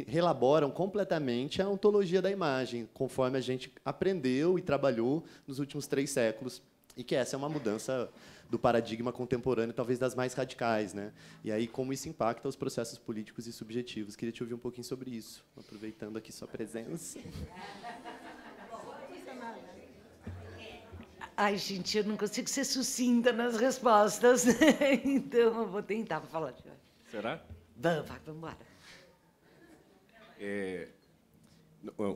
reelaboram completamente a ontologia da imagem, conforme a gente aprendeu e trabalhou nos últimos 3 séculos, e que essa é uma mudança do paradigma contemporâneo, talvez das mais radicais, né? E aí, como isso impacta os processos políticos e subjetivos. Queria te ouvir um pouquinho sobre isso, aproveitando aqui sua presença. Ai, gente, eu não consigo ser sucinta nas respostas, então eu vou tentar falar. Será? Vamos embora.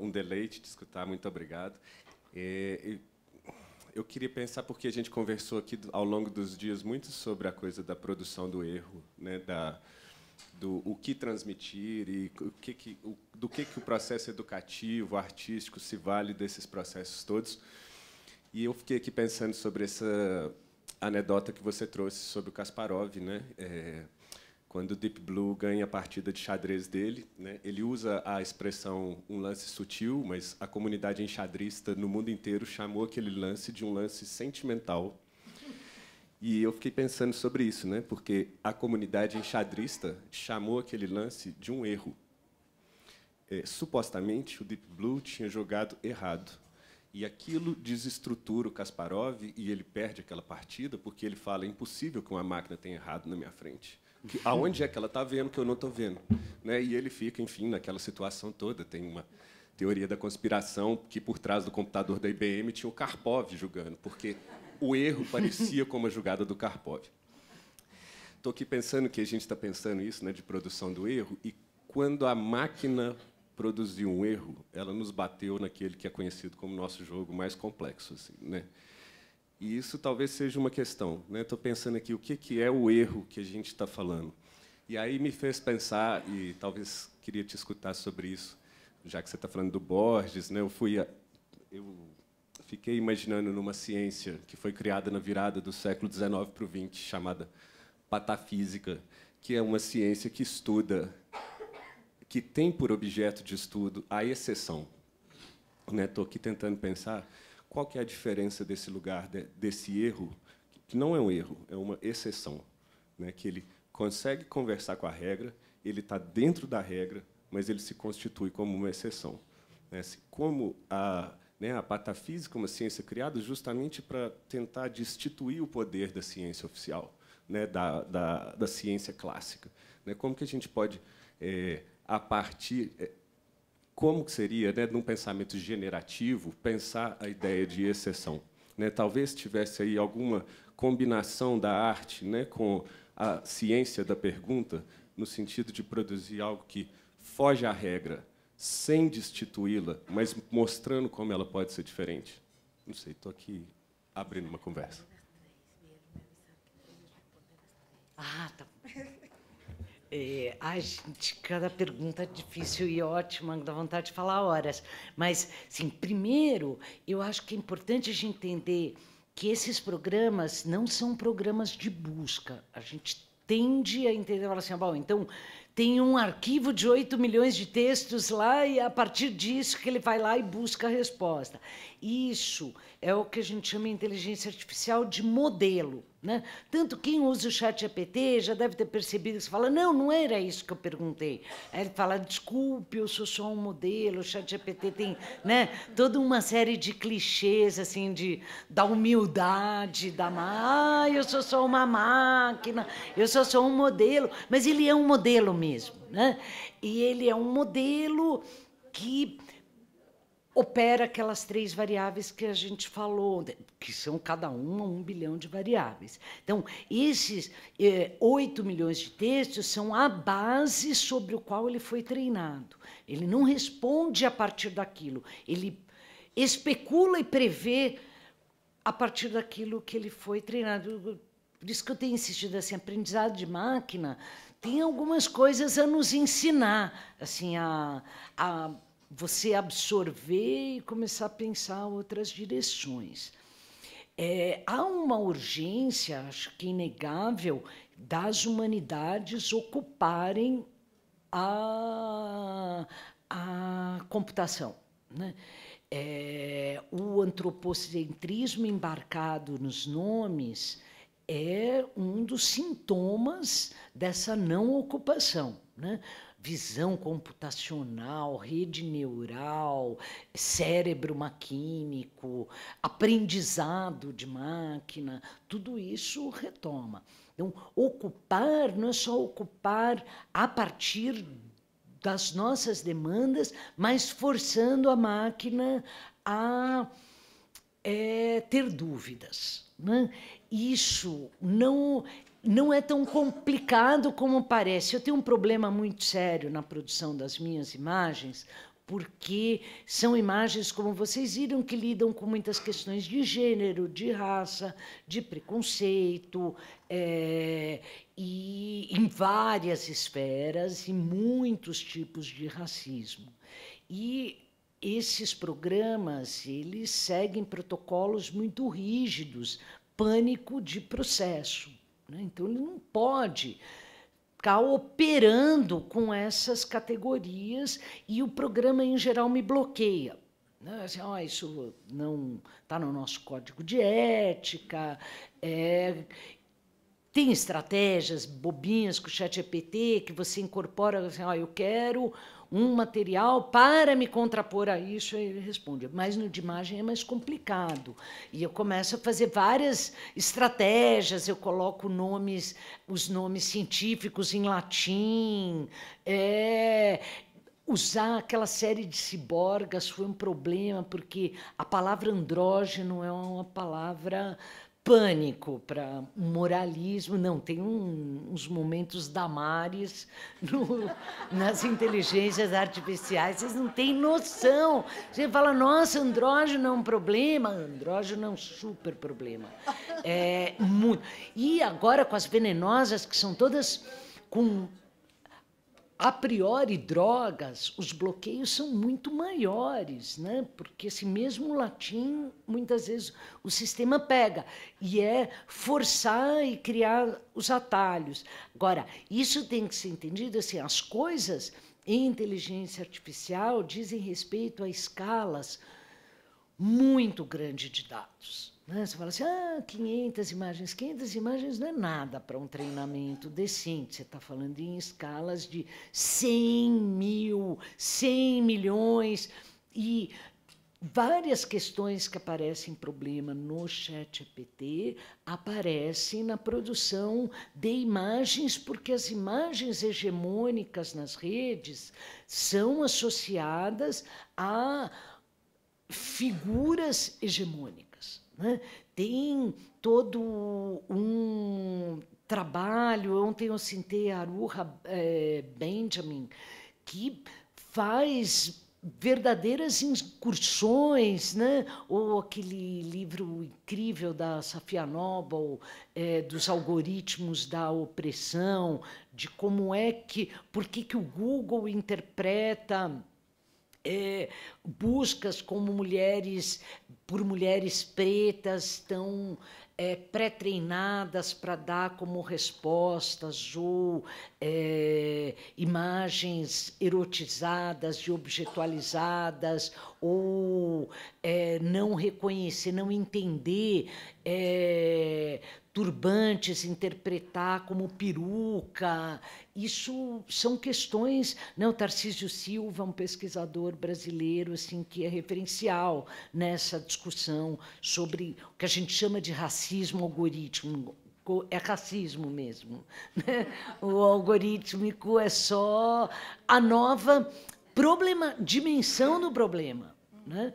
Um deleite te escutar, muito obrigado. Eu queria pensar, porque a gente conversou aqui ao longo dos dias muito sobre a coisa da produção do erro, né, do o que transmitir e do que o processo educativo, artístico se vale desses processos todos. E eu fiquei aqui pensando sobre essa anedota que você trouxe sobre o Kasparov, né? Quando o Deep Blue ganha a partida de xadrez dele, né, ele usa a expressão um lance sutil, mas a comunidade enxadrista no mundo inteiro chamou aquele lance de um lance sentimental. E eu fiquei pensando sobre isso, né, porque a comunidade enxadrista chamou aquele lance de um erro. Supostamente, o Deep Blue tinha jogado errado. E aquilo desestrutura o Kasparov e ele perde aquela partida porque ele fala: é impossível que uma máquina tenha errado na minha frente. Aonde é que ela está vendo que eu não estou vendo? Né? E ele fica, enfim, naquela situação toda. Tem uma teoria da conspiração que, por trás do computador da IBM, tinha o Karpov jogando, porque o erro parecia como a jogada do Karpov. Estou aqui pensando que a gente está pensando isso, né, de produção do erro, e quando a máquina produziu um erro, ela nos bateu naquele que é conhecido como nosso jogo mais complexo, assim, né? E isso talvez seja uma questão, né? Estou pensando aqui o que é o erro que a gente está falando. E aí me fez pensar, e talvez queria te escutar sobre isso, já que você está falando do Borges, né? Eu fiquei imaginando numa ciência que foi criada na virada do século XIX para o XX, chamada patafísica, que é uma ciência que estuda, que tem por objeto de estudo a exceção. Estou aqui tentando pensar qual que é a diferença desse lugar, desse erro, que não é um erro, é uma exceção, né? Que ele consegue conversar com a regra, ele está dentro da regra, mas ele se constitui como uma exceção. Como a patafísica é uma ciência criada justamente para tentar destituir o poder da ciência oficial, da ciência clássica. Como que a gente pode, a partir... Como que seria, num pensamento generativo, pensar a ideia de exceção? Talvez tivesse aí alguma combinação da arte, com a ciência da pergunta, no sentido de produzir algo que foge à regra, sem destituí-la, mas mostrando como ela pode ser diferente. Não sei, estou aqui abrindo uma conversa. Ah, tá. Ai, gente, cada pergunta é difícil e ótima, dá vontade de falar horas. Mas, sim, primeiro, eu acho que é importante a gente entender que esses programas não são programas de busca. A gente tende a entender, falar assim, bom, então tem um arquivo de 8 milhões de textos lá e, a partir disso, que ele vai lá e busca a resposta. Isso é o que a gente chama de inteligência artificial de modelo. Tanto quem usa o ChatGPT já deve ter percebido que você fala, não era isso que eu perguntei. Aí ele fala, desculpe, eu sou só um modelo, o ChatGPT tem toda uma série de clichês assim, da humildade, eu sou só uma máquina, eu sou só um modelo, mas ele é um modelo mesmo. E ele é um modelo que opera aquelas 3 variáveis que a gente falou, que são cada uma 1 bilhão de variáveis. Então, esses 8 milhões de textos são a base sobre o qual ele foi treinado. Ele não responde a partir daquilo, ele especula e prevê a partir daquilo que ele foi treinado. Por isso que eu tenho insistido assim, aprendizado de máquina tem algumas coisas a nos ensinar, assim, a você absorver e começar a pensar outras direções. Há uma urgência, acho que inegável, das humanidades ocuparem a computação. O antropocentrismo embarcado nos nomes é um dos sintomas dessa não ocupação. Visão computacional, rede neural, cérebro maquínico, aprendizado de máquina, tudo isso retoma. Então, ocupar não é só ocupar a partir das nossas demandas, mas forçando a máquina a ter dúvidas. Isso não é tão complicado como parece. Eu tenho um problema muito sério na produção das minhas imagens, porque são imagens, como vocês viram, que lidam com muitas questões de gênero, de raça, de preconceito, e em várias esferas, e muitos tipos de racismo. E esses programas, eles seguem protocolos muito rígidos, pânico de processo. Então, ele não pode ficar operando com essas categorias e o programa, em geral, me bloqueia. Assim, isso não está no nosso código de ética, tem estratégias bobinhas com o ChatGPT que você incorpora, assim, eu quero um material para me contrapor a isso, e ele responde. Mas no de imagem é mais complicado. E eu começo a fazer várias estratégias, eu coloco os nomes científicos em latim, usar aquela série de ciborgas foi um problema, porque a palavra andrógeno é uma palavra pânico para moralismo. Não, tem uns momentos Damares nas inteligências artificiais, vocês não têm noção. Você fala, nossa, andrógeno é um problema. Andrógeno é um super problema. Muito. E agora com as venenosas, que são todas com a priori drogas, os bloqueios são muito maiores, porque esse mesmo latim, muitas vezes, o sistema pega, e é forçar e criar os atalhos. Agora, isso tem que ser entendido assim, as coisas em inteligência artificial dizem respeito a escalas muito grandes de dados. Né? Você fala assim, 500 imagens. 500 imagens não é nada para um treinamento decente. Você está falando em escalas de 100 mil, 100 milhões. E várias questões que aparecem problema no ChatGPT aparecem na produção de imagens, porque as imagens hegemônicas nas redes são associadas a figuras hegemônicas. Né? Tem todo um trabalho, ontem eu citei a Aruha Benjamin, que faz verdadeiras incursões, né? Ou aquele livro incrível da Safia Noble, dos algoritmos da opressão, de como é que, por que o Google interpreta buscas como por mulheres pretas tão pré-treinadas para dar como respostas ou imagens erotizadas e objetualizadas, ou não reconhecer, não entender turbantes, interpretar como peruca. Isso são questões... Né? O Tarcísio Silva, um pesquisador brasileiro assim, que é referencial nessa discussão sobre o que a gente chama de racismo algorítmico. É racismo mesmo. Né? O algorítmico é só a nova dimensão do problema. Né?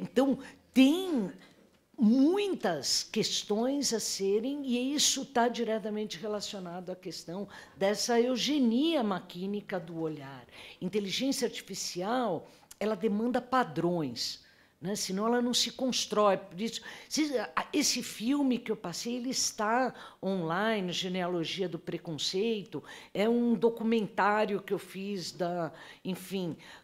Então, tem muitas questões a serem, e isso está diretamente relacionado à questão dessa eugenia maquínica do olhar. Inteligência artificial, ela demanda padrões, né? Senão ela não se constrói. Por isso, esse filme que eu passei, ele está online, Genealogia do Preconceito, é um documentário que eu fiz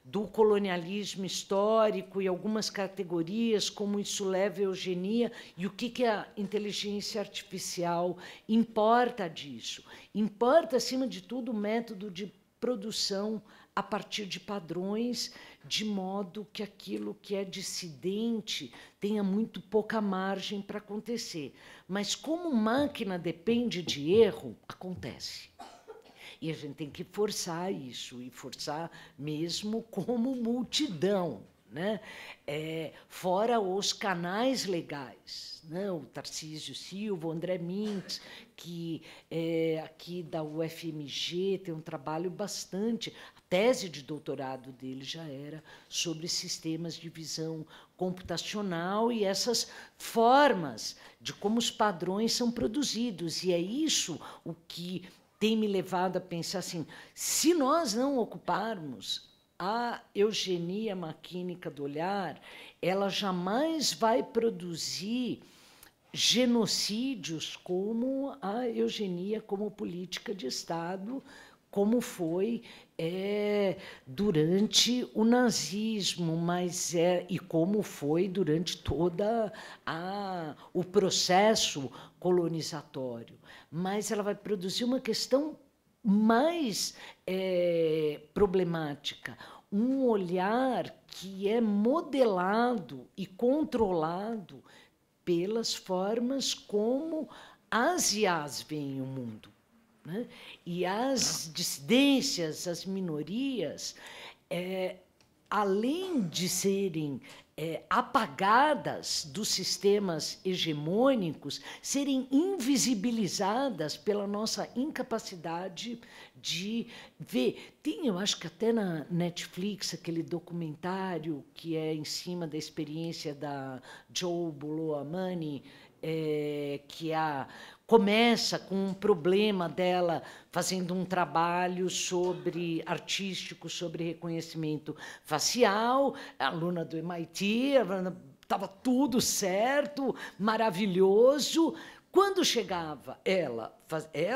do colonialismo histórico e algumas categorias, como isso leva à eugenia e o que a inteligência artificial importa disso. Importa, acima de tudo, o método de produção a partir de padrões, de modo que aquilo que é dissidente tenha muito pouca margem para acontecer. Mas como máquina depende de erro, acontece. E a gente tem que forçar isso, e forçar mesmo como multidão. Né? Fora os canais legais, né? O Tarcísio Silva, o André Mintz, que é aqui da UFMG, tem um trabalho bastante... A tese de doutorado dele já era sobre sistemas de visão computacional e essas formas de como os padrões são produzidos. E é isso o que tem me levado a pensar assim, se nós não ocuparmos a eugenia maquínica do olhar, ela jamais vai produzir genocídios como a eugenia como política de Estado, como foi durante o nazismo, e como foi durante todo o processo colonizatório. Mas ela vai produzir uma questão mais problemática, um olhar que é modelado e controlado pelas formas como as IAs veem o mundo. Né? E as dissidências, as minorias, além de serem apagadas dos sistemas hegemônicos, serem invisibilizadas pela nossa incapacidade de ver. Tem, eu acho que até na Netflix, aquele documentário que é em cima da experiência da Jo Buolamwini, que começa com um problema dela fazendo um trabalho artístico sobre reconhecimento facial, aluna do MIT, estava tudo certo, maravilhoso. Quando chegava ela,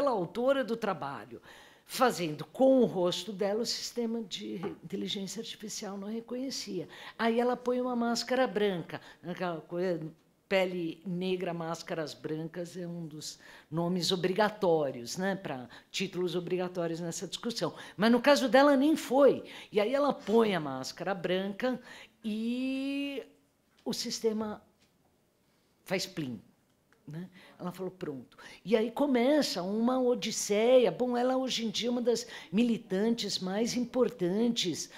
autora do trabalho, fazendo com o rosto dela, o sistema de inteligência artificial não reconhecia. Aí ela põe uma máscara branca, aquela coisa... Pele negra, máscaras brancas é um dos nomes obrigatórios, né, para títulos obrigatórios nessa discussão. Mas, no caso dela, nem foi. E aí ela põe a máscara branca e o sistema faz plim. Né? Ela falou, pronto. E aí começa uma odisseia. Bom, ela hoje em dia é uma das militantes mais importantes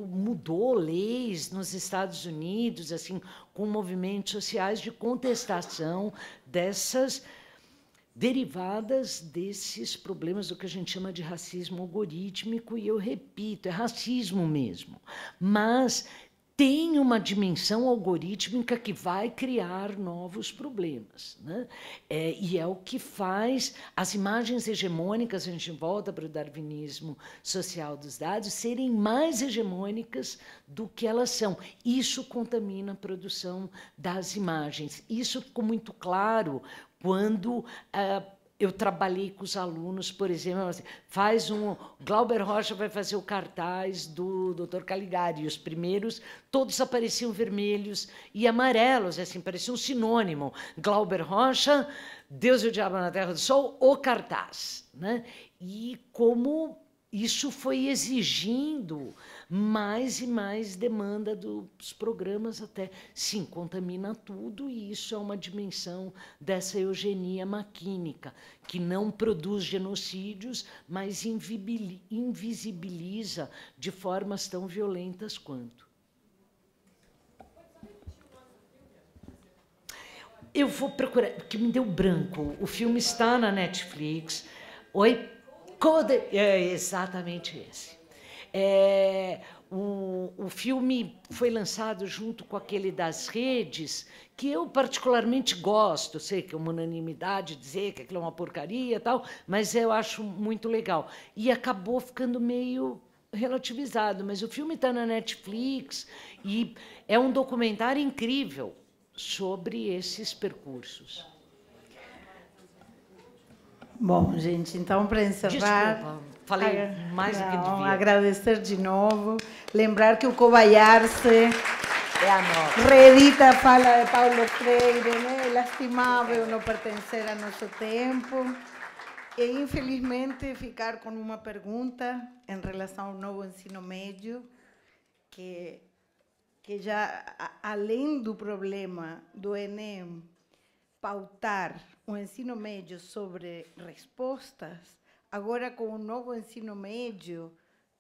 mudou leis nos Estados Unidos, assim, com movimentos sociais de contestação dessas derivadas desses problemas do que a gente chama de racismo algorítmico, e eu repito, é racismo mesmo, mas tem uma dimensão algorítmica que vai criar novos problemas. Né? E é o que faz as imagens hegemônicas, a gente volta para o darwinismo social dos dados, serem mais hegemônicas do que elas são. Isso contamina a produção das imagens. Isso ficou muito claro quando eu trabalhei com os alunos, por exemplo, assim, Glauber Rocha vai fazer o cartaz do Dr. Caligari, e os primeiros todos apareciam vermelhos e amarelos, assim, parecia um sinônimo. Glauber Rocha, Deus e o Diabo na Terra do Sol, o cartaz. Né? E como isso foi exigindo mais e mais demanda dos programas, até, sim, contamina tudo, e isso é uma dimensão dessa eugenia maquínica, que não produz genocídios, mas invisibiliza de formas tão violentas quanto. Eu vou procurar, porque me deu branco. O filme está na Netflix. Oi? É exatamente esse. O filme foi lançado junto com aquele das redes, que eu particularmente gosto. Sei que é uma unanimidade dizer que aquilo é uma porcaria e tal, mas eu acho muito legal. E acabou ficando meio relativizado, mas o filme está na Netflix e é um documentário incrível sobre esses percursos. Bom, gente, então, para encerrar... Desculpa, falei mais do que devia. Agradecer de novo. Lembrar que o Cobayarse é a nossa. Reedita a fala de Paulo Freire, né? É lastimável não pertencer a nosso tempo. E, infelizmente, ficar com uma pergunta em relação ao novo ensino médio, que já, além do problema do Enem, pautar o ensino médio sobre respostas, agora com o novo ensino médio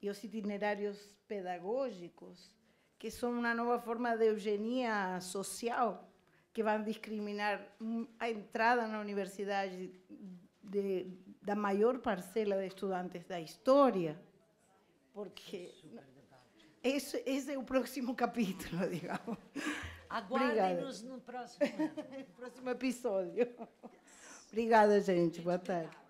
e os itinerários pedagógicos, que são uma nova forma de eugenia social, que vão discriminar a entrada na universidade da maior parcela de estudantes da história, porque esse é o próximo capítulo, digamos. Aguardem-nos no próximo episódio. Obrigada, gente. Boa tarde.